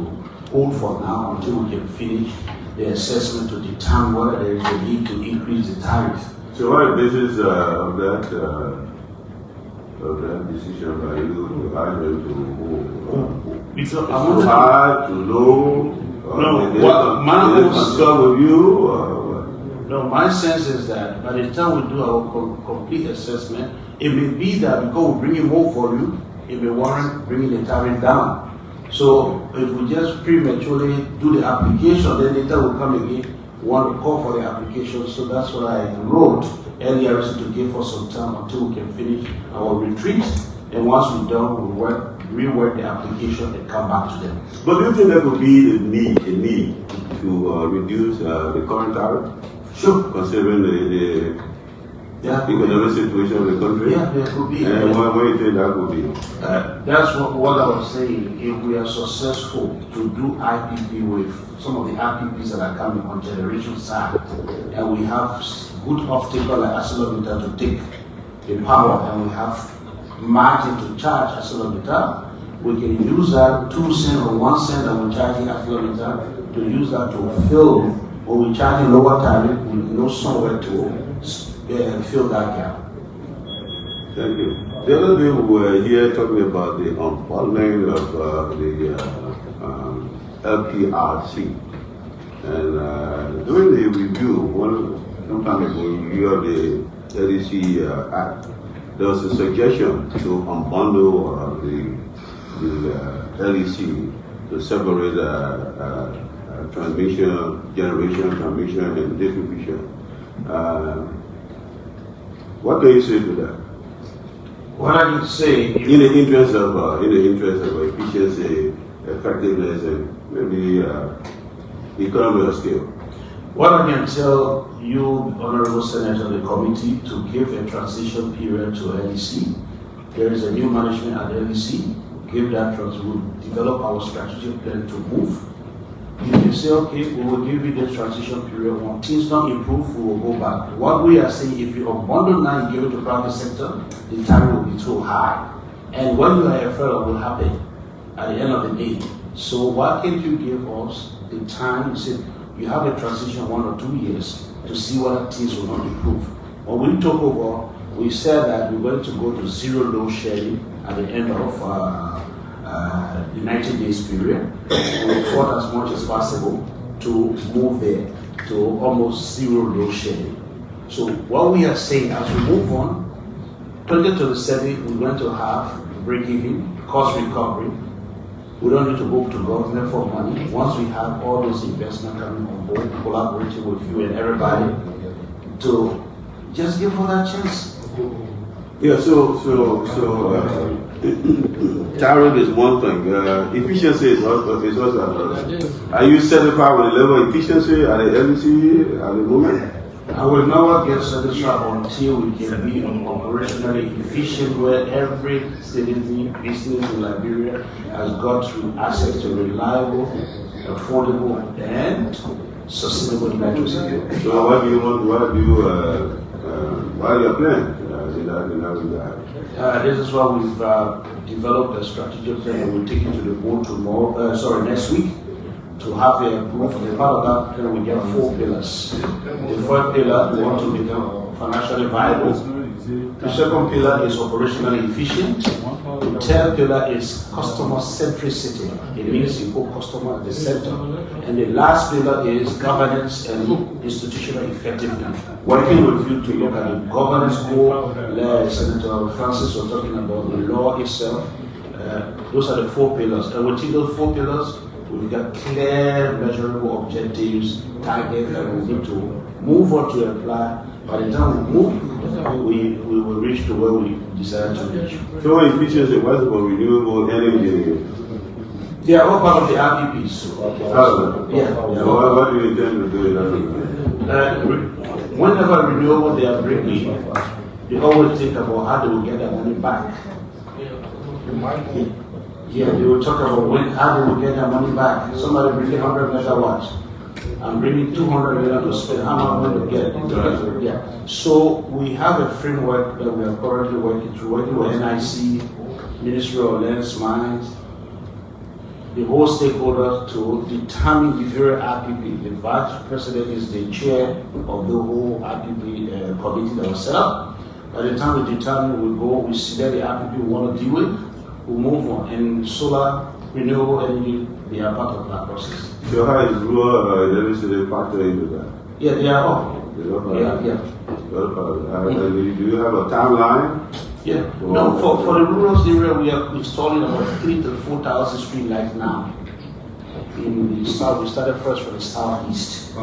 hold for now until we can finish the assessment to determine whether there is a need to increase the tariff. So what is the basis of that decision by you to ask them to too high, too low? No, my concern with you? What? No, my sense is that by the time we do our complete assessment, it may be that because we bring in more volume, it may warrant bringing the tariff down. So if we just prematurely do the application, then later we'll come again, want to call for the application. So that's what I wrote earlier to give us some time until we can finish our retreat. And once we're done, we'll rework the application and come back to them. But do you think there could be a need to reduce the current tariff? Sure. Considering the economic situation of the country? Yeah, there could be. And what do you think that could be? That's what I was saying. If we are successful to do IPP with some of the IPPs that are coming on generation side, and we have good off-taker like ArcelorMittal to take the power, and we have margin to charge ArcelorMittal, we can use that 2 cents or 1 cent that we're charging ArcelorMittal to use that to fill, or we charge a lower tariff, we know somewhere to fill that gap. Thank you. The other day we were here talking about the unbundling of the LPRC. And during the review, some time ago, review of the LEC Act, there was a suggestion to unbundle the LEC to separate transmission, generation, and distribution. What can you say to that? What I can say, in the interest of efficiency, effectiveness, and maybe economy of scale. What I can tell you, Honorable Senator, the committee, to give a transition period to LEC. There is a new management at LEC. Give that we'll develop our strategic plan to move. You can say, okay, we will give you the transition period. When things don't improve, we will go back. What we are saying, if you unbundle now and give it to private sector, the tariff will be too high. And when you are afraid of what will happen at the end of the day. So why can't you give us the time? You say you have a transition 1 or 2 years to see whether things will not improve. When we took over, we said that we're going to go to zero load shedding at the end of the 90 days period. We fought as much as possible to move there to almost zero load shedding. So what we are saying as we move on, 2027 we're going to have break-even, cost recovery. We don't need to go to government for money. Once we have all those investments coming on board, collaborating with you and everybody, to just give us that chance. Yeah, so tariff is one thing. Efficiency is also another. Are you satisfied with the level of efficiency at the LEC at the moment? I will never get satisfied until we can be operationally efficient, where every citizen, business in Liberia has got access to reliable, affordable, and sustainable electricity. So what do you want? What are your plans in that regard? This is why we've developed a strategic plan, and we'll take it to the board next week, to have a proof. As part of that plan, we get 4 pillars. The first pillar, we want to become financially viable. The second pillar is operationally efficient. The third pillar is customer centricity. It means you put customer at the center. And the last pillar is governance and institutional effectiveness. Working with you to look at the governance goal, Senator Francis was talking about the law itself. Those are the 4 pillars. And within those 4 pillars, we've got clear, measurable objectives, targets that we need to move on to apply By the time we move, we will reach to where we decided to reach. So when you feature the what's about renewable energy? They are all part of the RPPs. Yeah. What do you intend to do? Whenever renewable they are bringing, they always think about how they will get their money back. Yeah, they will talk about how they will get their money back. Somebody bringing 100 megawatts. I'm bringing 200 million to spend. How am I going to get it? Yeah. So we have a framework that we are currently working through, working with NIC, Ministry of Lands, Mines, the whole stakeholders to determine the very RPP. The vice president is the chair of the whole RPP committee that was set up. By the time we determine, we go, we see that the RPP we want to deal with, we move on. And solar, renewable energy, they are part of that process. So how is rural electricity factor into that? Yeah, they are all. Yeah. Do you have a timeline? Yeah. No, for the rural area, we are installing about 3,000 to 4,000 street lights now. In the south, we started first from the southeast.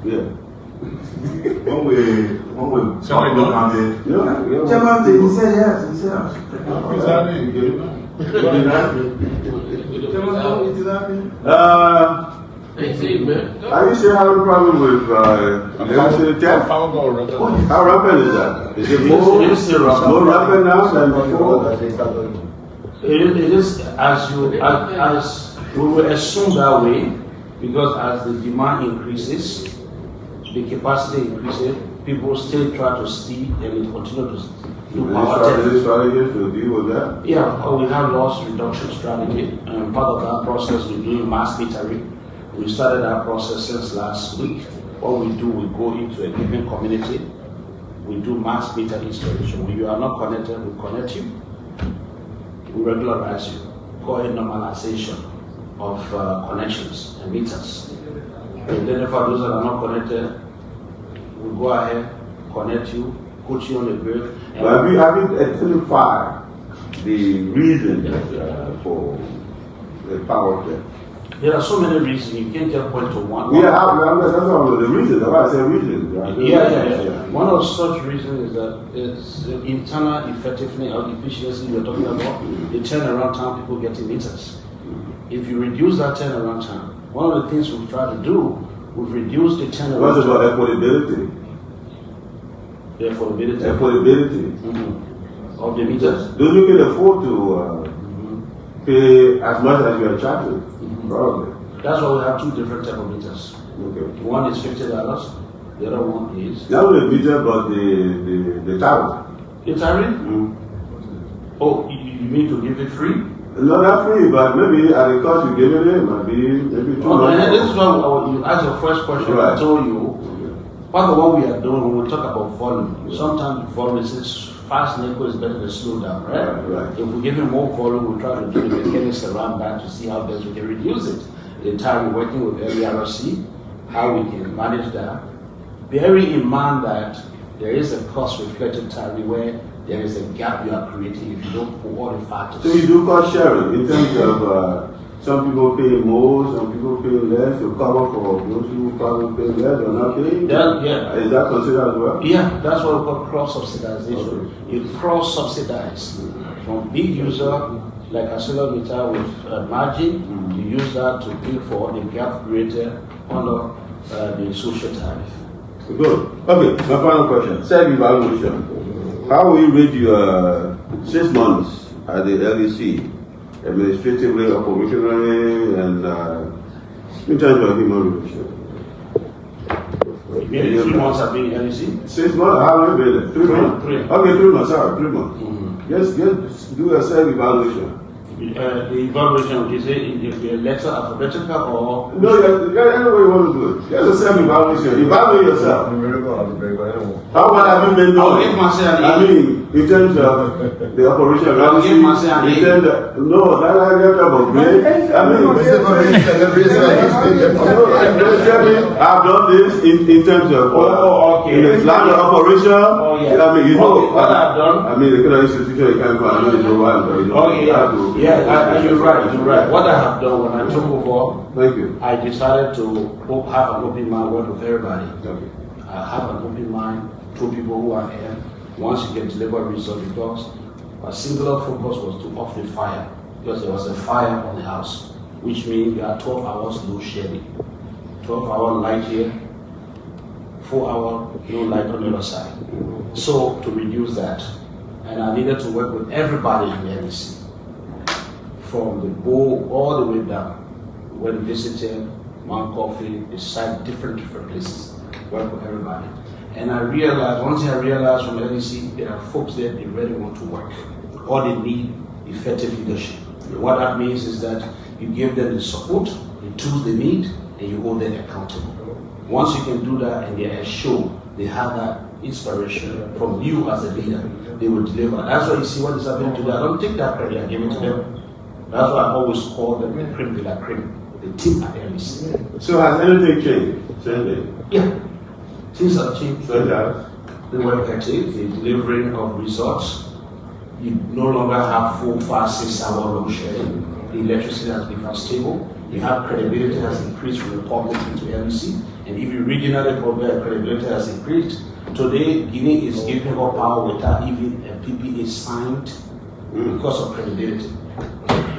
Yeah. When we Sorry, look don't. at it, Chairman, he said yes, he said yes. Are you sure having a problem with electricity tech? How rampant is that? Is it more rampant now than before? It is as we will assume that way, because as the demand increases, the capacity increases, people still try to steal and it continue to do power Strategies to deal with that? Yeah, we have loss reduction strategy, and part of that process we're doing mass metering. We started that process since last week. What we do, we go into a given community, we do mass meter installation. When you are not connected, we connect you, we regularize you, call it normalization of connections and meters. We identify those that are not connected, we go ahead, connect you, put you on the grid. Have you identified the reason for the power cut? There are so many reasons, you can't just point to one. Yeah, that's what the reason. That's why I say reason. Right? Yeah. One of such reasons is that it's the internal effectiveness or efficiency we're talking about, the turnaround time people getting meters. If you reduce that turnaround time, one of the things we've tried to do, we've reduced the turnaround What's time. about affordability? The affordability. Of the meters. Don't you can afford to pay as much as you are charging? Probably. That's why we have two different type of meters. Okay. One is $50, the other one is. Not only meter, but the tower. The tariff? Oh, you mean to give it free? No, not free, but maybe at the cost you give it in, maybe too much. And this is why you asked your first question. Right. I told you, part of what we are doing when we talk about volume, sometimes volume is fast nickel is better than slow down, right? If we give it more volume, we try to do the mechanics around that to see how best we can reduce it. The time we're working with LERC, how we can manage that. Bearing in mind that there is a cost reflected tariff where there is a gap you are creating if you don't put all the factors. So you do cost sharing in terms of some people pay more, some people pay less to cover for those who probably pay less or not paying? Yeah. Is that considered as well? Yeah, that's what we call cross-subsidization. Okay. You cross-subsidize from big user like a solar meter with margin, you use that to pay for the gap created under the social tariff. Good. Okay, my final question. Self-evaluation. How will you rate your 6 months at the LEC, administratively, operationally, and in terms of human resources? Maybe 3 months have been LEC? 6 months? How long have you been there? 3 months? Okay, 3 months, sorry, 3 months. Just do a self-evaluation. The evaluation, is it in the letter alphabetical or? No, any way you want to do it. Just a self-evaluation. Evaluate yourself. How well have you been doing? I'll give myself I mean, in terms of the operation of LEC, in terms of, no, that I got about great. I mean, I've done this in terms of in the plan of operation. I mean, you know what I've done. I mean, the kind of institution you can't go. I know you know what I'm doing. You're right. What I have done when I took over, thank you. I decided to have an open mind, work with everybody. I have an open mind, told people who I am. Once you can deliver results, because my singular focus was to off the fire, because there was a fire on the house, which means there are 12 hours no shedding, 12-hour light here, 4-hour no light on the other side. So to reduce that, and I needed to work with everybody in the LEC, from the bowl all the way down. When we visited Mount Coffee, the site, different places, work with everybody. And I realized, once I realized from LEC, there are folks there, they really want to work, or they need effective leadership. What that means is that you give them the support, the tools they need, and you hold them accountable. Once you can do that and they are assured they have that inspiration from you as a leader, they will deliver. That's why you see what is happening today. I don't take that credit, I give it to them. That's why I always call them the creme de la creme, the team at LEC. So has anything changed? Yeah. Things have changed. Such as? The work ethic, the delivering of results. You no longer have 4, 5, 6 hour load shedding. The electricity has become stable. You have credibility has increased from the public into LEC. And if you regionally compare, credibility has increased. Today, Guinea is giving up power without even a PPA signed because of credibility.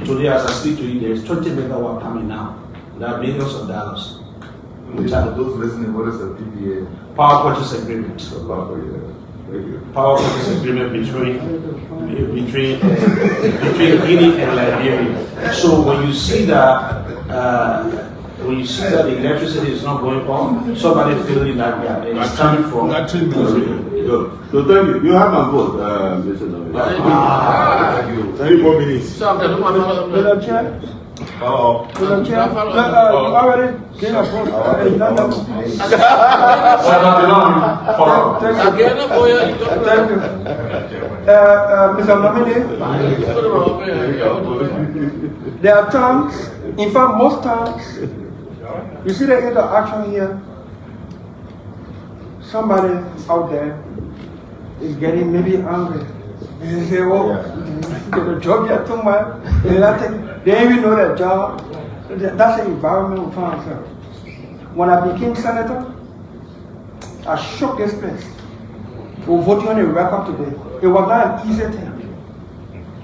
Today, as I speak to you, there is 20 megawatt coming now. There are billions of dollars. Those listening, what is a PPA? Power purchase agreement. Power purchase agreement between Guinea and Liberia. So when you see that the electricity is not going on, somebody feeling like that it's coming from. So thank you. You have my vote, Mr. Novi. 3 more minutes. Madam Chair? Madam Chair? You already gave a vote. Thank you. Mr. Nominee, there are times, in fact most times, you see the interaction here, somebody out there is getting maybe angry. And they say, oh, the job yet too much. They even know their job. That's the environment we found ourselves. When I became senator, I shook this place. We're voting on a record today. It was not an easy thing.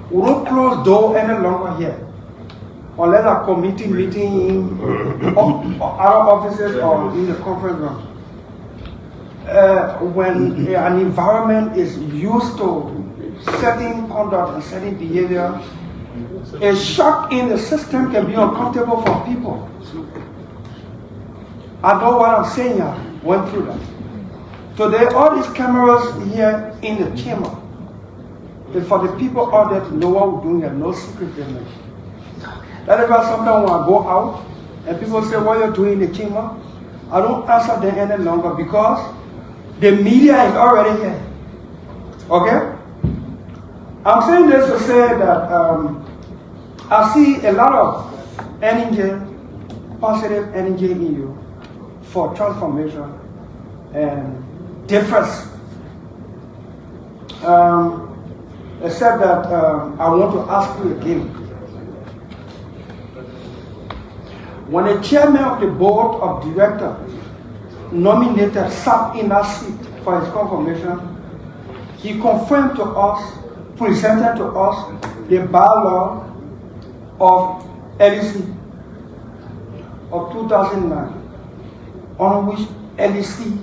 We don't close door any longer here. Unless a committee meeting in our offices or in the conference room. When an environment is used to certain conduct and certain behavior, a shock in the system can be uncomfortable for people. I know what I'm saying here, went through that. Today, all these cameras here in the chamber, is for the people out there to know what we're doing and no secret business. That is why sometimes when I go out and people say, what are you doing in the chamber? I don't answer them any longer because the media is already here. Okay? I'm saying this to say that I see a lot of energy, positive energy in you for transformation and difference. Except that I want to ask you again. When the chairman of the board of directors nominated sat in that seat for his confirmation, he confirmed to us, presented to us the bylaw of LEC of 2009, on which LEC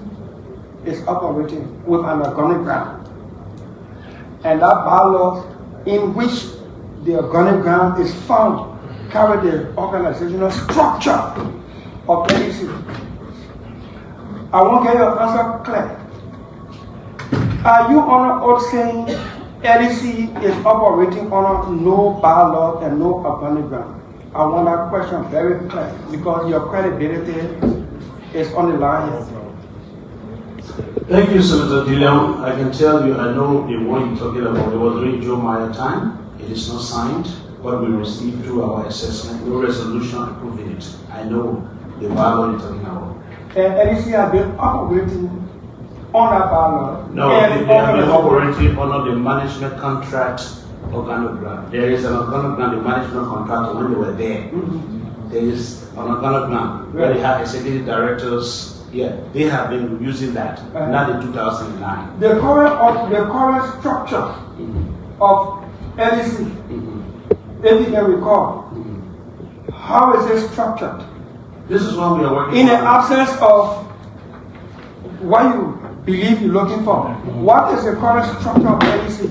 is operating with an organic ground. And that bylaw in which the organic ground is found carry the organizational structure of LEC. I want to get your answer clear. Are you on oath saying LEC is operating on no bylaw and no organic ground? I want that question very clear because your credibility is on the line here. Thank you, Senator Dillon. I can tell you, I know the one you're talking about, it was during Joe Meyer time. It is not signed, but we received through our assessment, no resolution approving it. I know the bylaw you're talking about. LEC has been operating on that bylaw. No, they have been operating under the management contract organogram. There is an organogram, the management contract when they were there. There is an organogram where they have executive directors. Yeah, they have been using that, not in 2009. The current structure of LEC, if you can recall, how is it structured? This is what we are working in the absence of what you believe you're looking for. What is the current structure of LEC?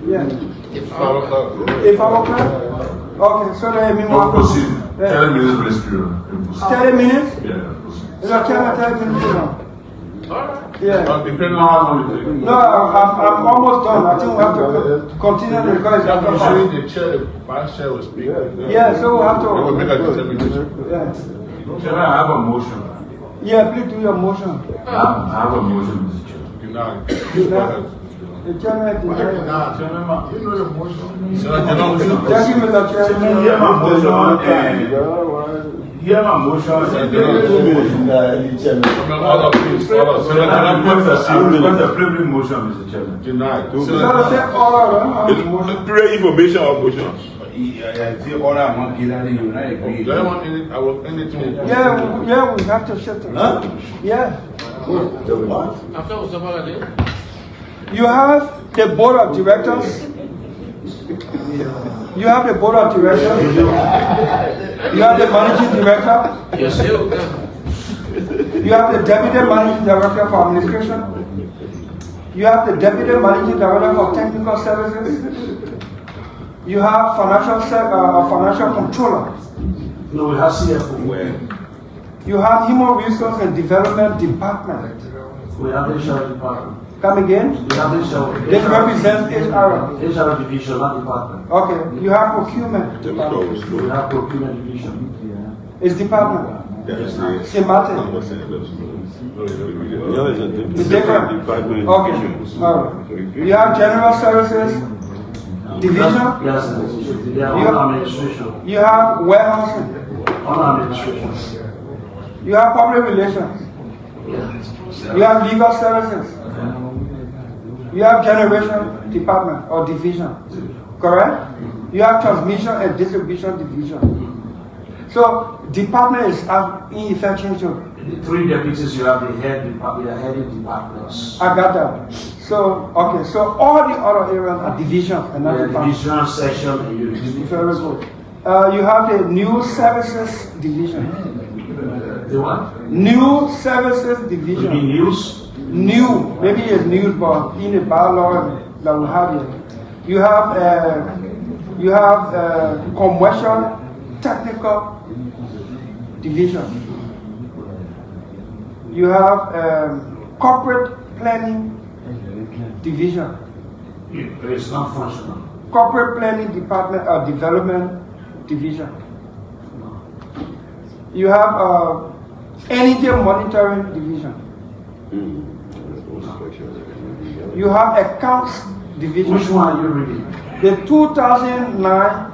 Yeah. If our club? Okay, so let me No, proceed. 30 minutes grace period. 30 minutes? Yeah, proceed. Is that 30 minutes now? Yeah. Depending on how long it takes. No, I'm almost done. I think we have to continue because it's after 5. The chair, the vice chair will speak. Yeah, so we have to. We will make a determination. Yeah. Chairman, I have a motion. Yeah, please do your motion. I have a motion, Mr. Chairman. Denied. The chairman denied. You know the motion. Thank you, Mr. Chairman. Hear my motion and hear my motion and the previous motion, Mr. Chairman. Denied. So take all of them. Pray information or motions. I feel all I want to get you and I agree. Do I want any, I will anything. Yeah, we have to shut it. Yeah. After Osama, You have the board of directors. You have the board of directors. You have the managing director. yes, you You have the deputy managing director for administration. You have the deputy managing director for technical services. You have financial controller. No, we have CFO. Where? You have human resource and development department. We have HR department. Come again? We have HR. This represents HR. HR division, not department. Okay. You have procurement department. We have procurement division. It's department. Semantic. It's different. Okay. All right. You have general services division. Yes, they are on administration. You have warehousing. On administration. You have public relations. You have legal services. You have generation department or division. Correct? You have transmission and distribution division. So department is ineffectual. The 3 deputies you have, the head department, they are heading departments. I got that. So okay, so all the other areas are divisions and not departments. Division, section, and unit. Very good. You have the new services division. The what? New services You division. mean news? New, maybe it's news, but in the bylaw that we have here, you have commercial technical division. You have corporate planning division. It's not functional. Corporate planning department or development division. You have energy monitoring division. You have accounts division. Which one are you reading? The 2009.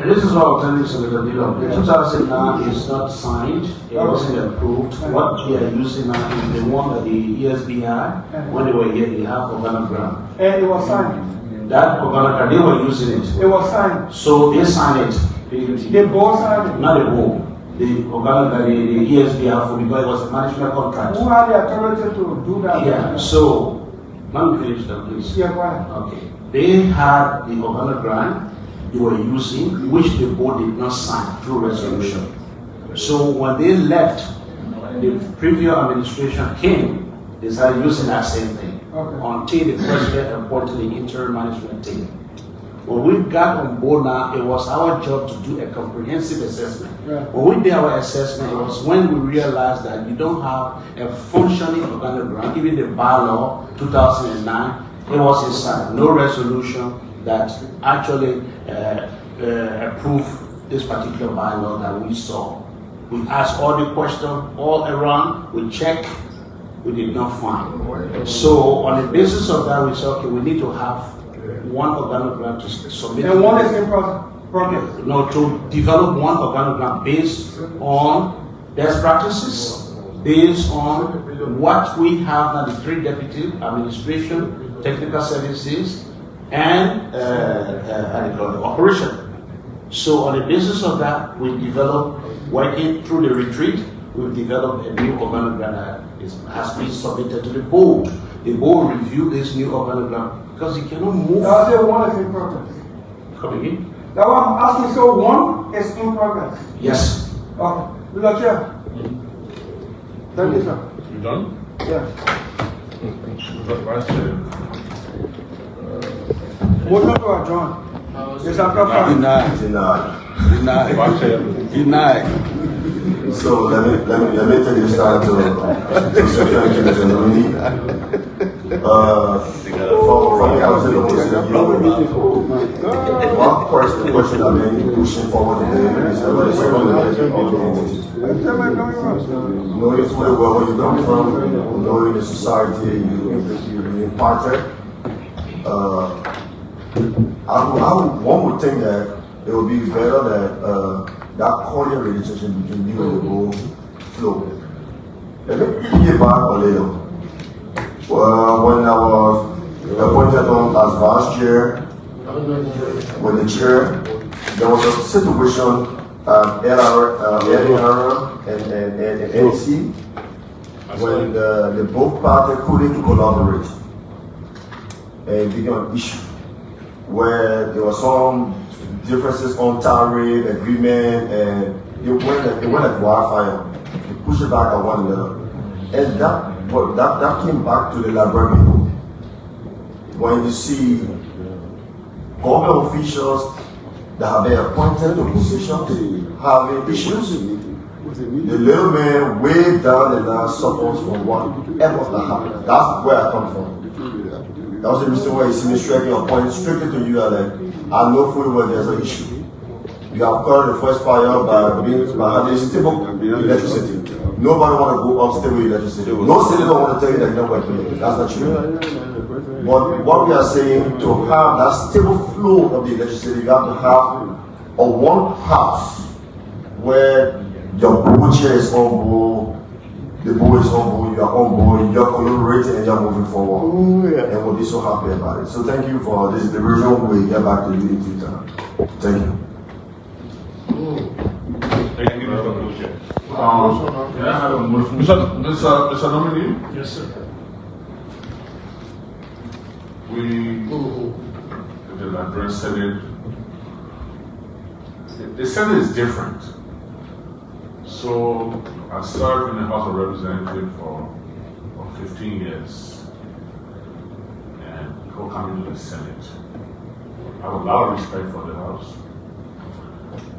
This is what I'll tell you, Senator Dillon. The 2009 is not signed. It wasn't approved. What they are using now is the one that the ESBI, when they were here, they have organogram. And it was signed. That organogram, they were using it. It was signed. So they signed it. They both signed it. Not the board. The organogram, the ESBI, because it was a management contract. Who had the authority to do that? Yeah, so, let me finish that, please. Yeah, go ahead. Okay. They had the organogram they were using, which the board did not sign through resolution. So when they left, the previous administration came, they started using that same thing. Okay. Until the president appointed the interim management team. When we got on board now, it was our job to do a comprehensive assessment. Right. When we did our assessment, it was when we realized that you don't have a functioning organogram, even the bylaw 2009, it was inside, no resolution that actually approved this particular bylaw that we saw. We asked all the questions all around, we checked we did not find. So on the basis of that, we said, okay, we need to have one organogram to submit. And one is in progress. No, to develop one organogram based on best practices, based on what we have now, the three deputy administration, technical services, and operation. So on the basis of that, we developed, working through the retreat, we've developed a new organogram that has been submitted to the board. The board reviewed this new organogram because it cannot move. I said one is in progress. Come again? That's what I'm asking. So one is in progress. Yes. Okay. Mr. Chair. Thank you, sir. You done? Yes. Vice Chair. Motion to adjourn. It's after 5. Denied. Vice Chair. Denied. So let me take this time to say thank you to the nominee. For me, I was in the one question I've been pushing forward today is about the second of the entity. Knowing fully well where you come from, knowing the society you imparted, one would think that it would be better that that cordial relationship between you and the whole flow. Let me piggyback a little. When I was appointed on as vice chair, with the chair, there was a situation LR and NC when the both parties couldn't collaborate, and it became an issue where there was some differences on tariff agreement, and it went like wildfire. They pushed it back at one another, and that came back to the Liberia people. When you see government officials that have been appointed to positions having issues, the little man way down the line suffers from whatever that happened. That's where I come from. That was the reason why you see me striking a point strictly to you, like, I know fully well there's an issue. You have caught the first fire by having stable electricity. Nobody want to go off stable electricity. No senator want to tell you that you don't work with it. That's not true. But what we are saying, to have that stable flow of the electricity, you have to have a one house where your board chair is on board, the board is on board, you are on board, you are collaborating, and you are moving forward. And we'll be so happy about it. So thank you for this diversion. We'll get back to you in due time. Thank you. Thank you, Mr. Boucher. Can I have a motion? Mr. Nominee? Yes, sir. The Liberian Senate, the Senate is different. So I served in the House of Representatives for 15 years, and before coming to the Senate, I have a lot of respect for the House,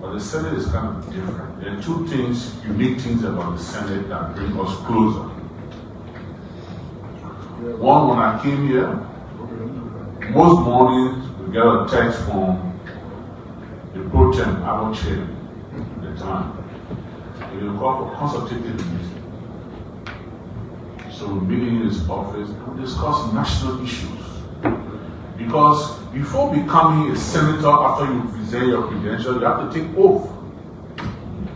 but the Senate is kind of different. There are two things, unique things about the Senate that bring us closer. One, when I came here, most mornings we get a text from the pro tem, our chair at the time. He will call for consultative meeting. So we meet in his office and discuss national issues. Because before becoming a senator, after you present your credentials, you have to take oath.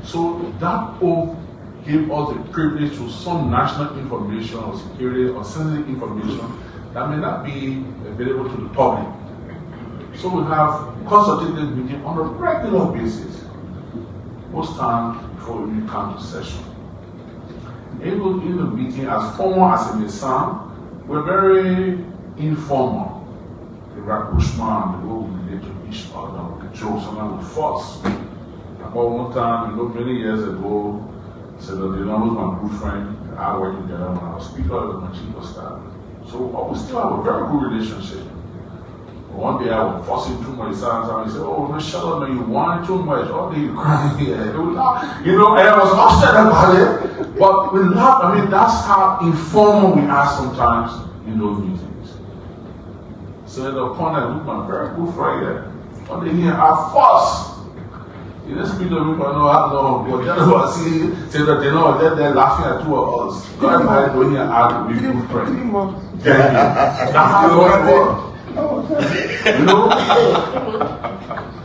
So that oath gave us the privilege to some national information or security or sensitive information that may not be available to the public. So we have consultative meetings on a regular basis, most times before we come to session. Even in the meeting, as formal as it may sound, we're very informal. The rapprochement, the way we relate to each other, the jokes, sometimes we fuss. About one time, many years ago, said that the was my good friend, I worked together when I was speaker of my chief of staff. So we still have a very good relationship. One day I was fussing too much, and he said, "Oh, man, shut up, man, you whine too much. All day you crying." You know, and I was upset about it. But we laugh. I mean, that's how informal we are sometimes in those meetings. So at the point I look my very good friend here. One day here, I fuss. You just speak to people, no, I know, but just want to say that they know they're laughing at two of us. Go ahead, go here and add, we good friends. That's how it works. You know,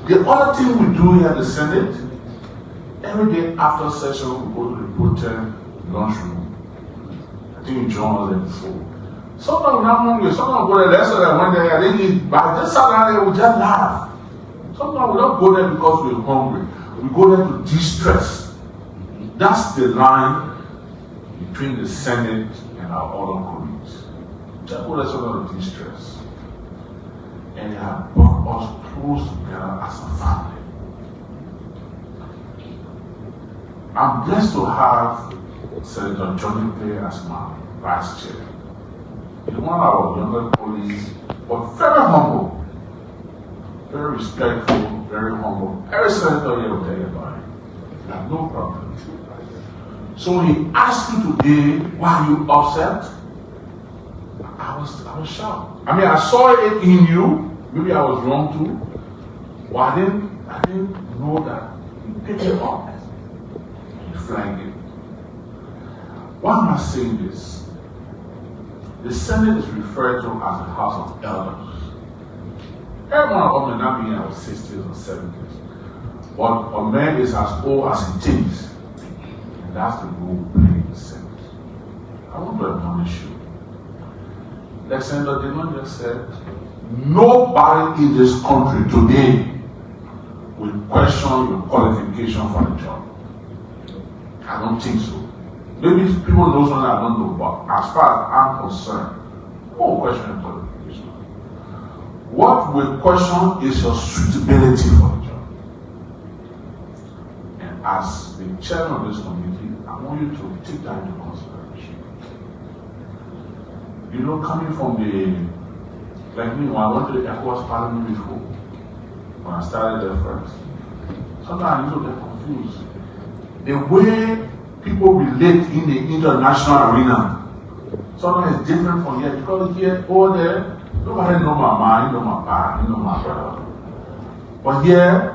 the other thing we do here at the Senate, every day after session, we go to the Protein lunchroom. I think we joined them before. Sometimes we're not hungry, sometimes we go there, let's say that one day I didn't eat, but I just sat down there, we just laugh. Sometimes we don't go there because we're hungry. We go there to de-stress. That's the line between the Senate and our other colleagues. Just go there so to de-stress. And they have brought us close together as a family. I'm blessed to have Senator Johnny Clay as my vice chair. He's one of our younger colleagues, but very humble. Very respectful, very humble. Every senator here will tell you about it. You have no problem. So he asked me today, why are you upset? I was shocked. I mean, I saw it in you. Maybe I was wrong too. But I didn't know that you picked it up. You flagged it. Why am I saying this? The Senate is referred to as the House of Elders. Every one of them may not be in our 60s or 70s. But a man is as old as he thinks. And that's the role we play in the Senate. I want to admonish you. Like Senator Dillon just said, nobody in this country today will question your qualification for the job. I don't think so. Maybe people know something I don't know, but as far as I'm concerned, no question your qualification. What we question is your suitability for the job. And as the chairman of this committee, I want you to take that into consideration. You know, coming from like me, when I went to the ECOWAS Parliament before, when I started there first, sometimes I used to get confused. The way people relate in the international arena sometimes is different from here, because here, over there, nobody know my mind, know my pa, know my brother. But here,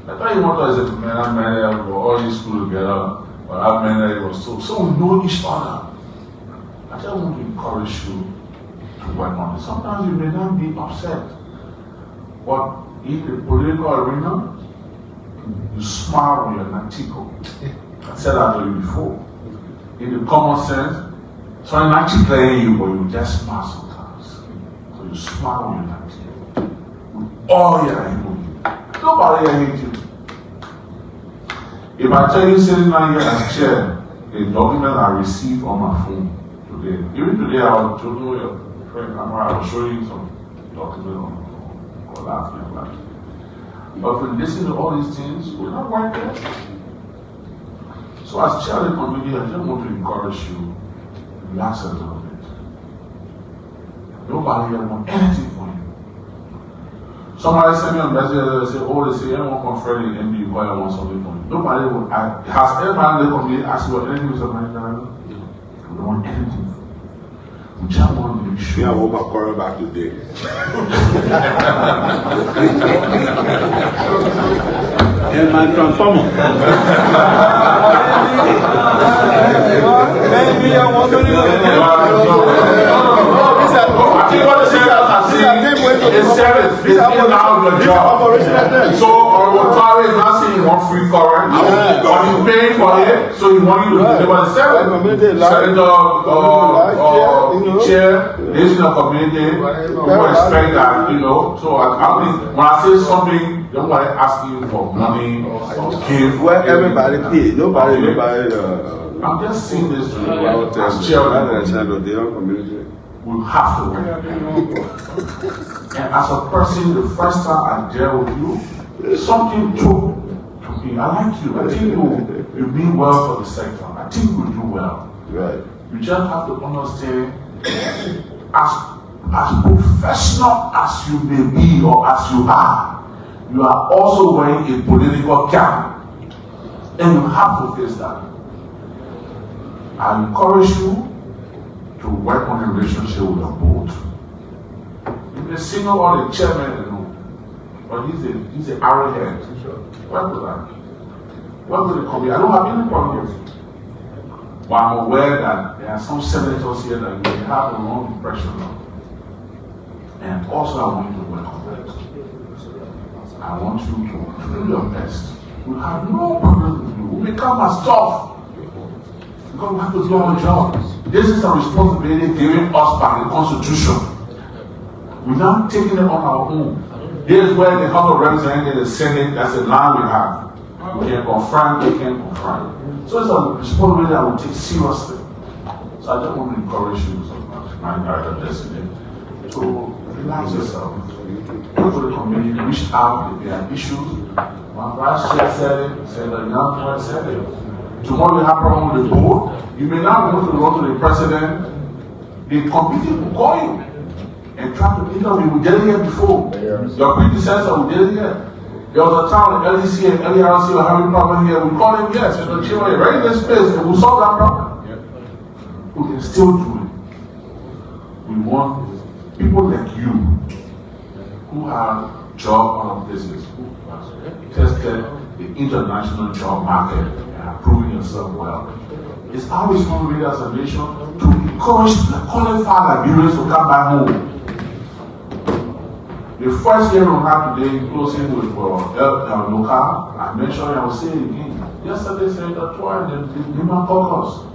I thought you want to say, man, we all in school together, but I've been was so we know each other. I just want to encourage you to work on it. Sometimes you may not be upset, but in the political arena, you smile when you're not tickled. I said that to you before. In the common sense, so I'm not playing you, but you just smile sometimes. So you smile when you're not tickled. With all your emotion. Nobody here hates you. If I tell you sitting down here as chair, a document I received on my phone today. Even today I was talking with your friend, I was showing you some document on my phone or last night. But if we listen to all these things, we're not working. So as chair of the committee, I just want to encourage you, relax a little bit. Nobody here wants anything for you. Somebody sent me a message and say, oh, they say, everyone confer in MD, why I want something from you. Nobody will, has everybody in the committee asked you for anything with somebody? We don't want anything from you. We just want to make sure. Yeah, I want my quarter back today. And my transformer. It's service. It's now your job. So, Otari is not saying you want free current, but you pay for it, so you want you to deliver the service. Chair, this is a community, people expect that, you know. So, I think when I say something, nobody asking you for money or gift. Where everybody pay, nobody. I'm just saying this to you as chair of the community. We have to work. And as a person, the first time I dealt with you, something took to me. I like you. I think you mean well for the sector. I think you do well. Right. You just have to understand, as professional as you may be or as you are also wearing a political cap. And you have to face that. I encourage you to work on a relationship with your board. You may single or the chairman, you know, but but he's an arrowhead. Work with that. Work with the committee. I don't have any problems. But I'm aware that there are some senators here that may have the wrong impression of. And also I want you to work on that. I want you to do your best. We have no problem with you. We become as tough. Because we have to do our job. This is a responsibility given us by the Constitution. We're not taking it on our own. Here's where the House of Representatives and the Senate, that's the line we have. We can confront, we can confront. So it's a responsibility I will take seriously. So I just want to encourage you so much, my director destiny, to relax yourself. Go to the community, reach out if there are issues. My vice chair said it, said the young man said it. Tomorrow you have a problem with the board, you may not want to run to the president. The committee will call you and try to interview. We did it here before. Your predecessor, we did it here. There was a time when LEC and LERC were having a problem here. We called him, yes, and the chair, right in this space, and we solve that problem. We can still do it. We want people like you who have job on a business, who have tested the international job market and are proving yourself well. It's our responsibility as a nation to encourage the qualified Liberians to come back home. The first year we have today, closing with local, I mentioned, I will say it again. Yesterday, Senator Troy and the Human Caucus,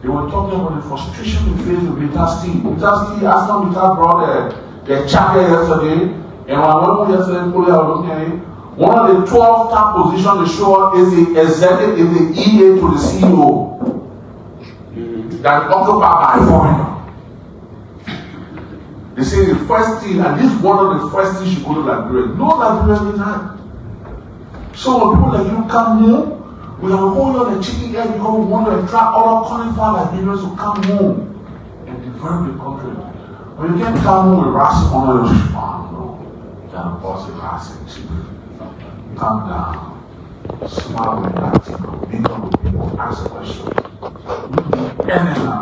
they were talking about the frustration we face with Mita Steve. Mita Steve, Aston Mita brought their charter yesterday, and when I went yesterday, I was looking at it. One of the 12 top positions they show is the executive, is the EA to the CEO. That is occupied by foreigner. They say the first thing, at least one of the first things you go to Liberia. No Liberian denied. So when people like you come home, we are holding on the chicken egg because we want to attract other qualified Liberians to come home and develop the country. When you can't come home with racks on your no, then boss is racking chief. Calm down, smile with that, become with people, ask questions. Anything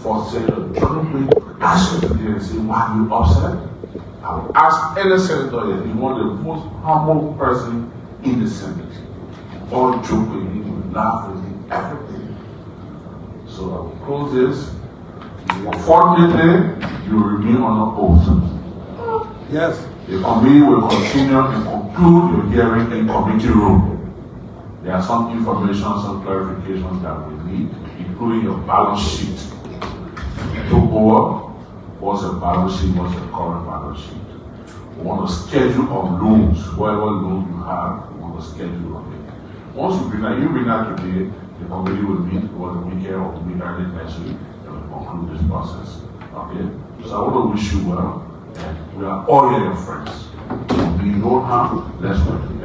for Senator John, ask you today and say, why are you upset? I will ask any senator that you want the most humble person in the Senate. All joke with him, laugh with him, everything. So I will close this. Unfortunately, you will remain on oath. Yes. The committee will continue and conclude your hearing in committee room. There are some information, some clarifications that we need, including your balance sheet. To go up, what's the balance sheet, what's the current balance sheet. We want a schedule of loans, whatever loan you have, we want a schedule of it. Once you bring that today, the committee will meet over the weekend or meet early next week and we'll conclude this process. Okay? So I want to wish you well, and we are all your friends. We know how, let's work together.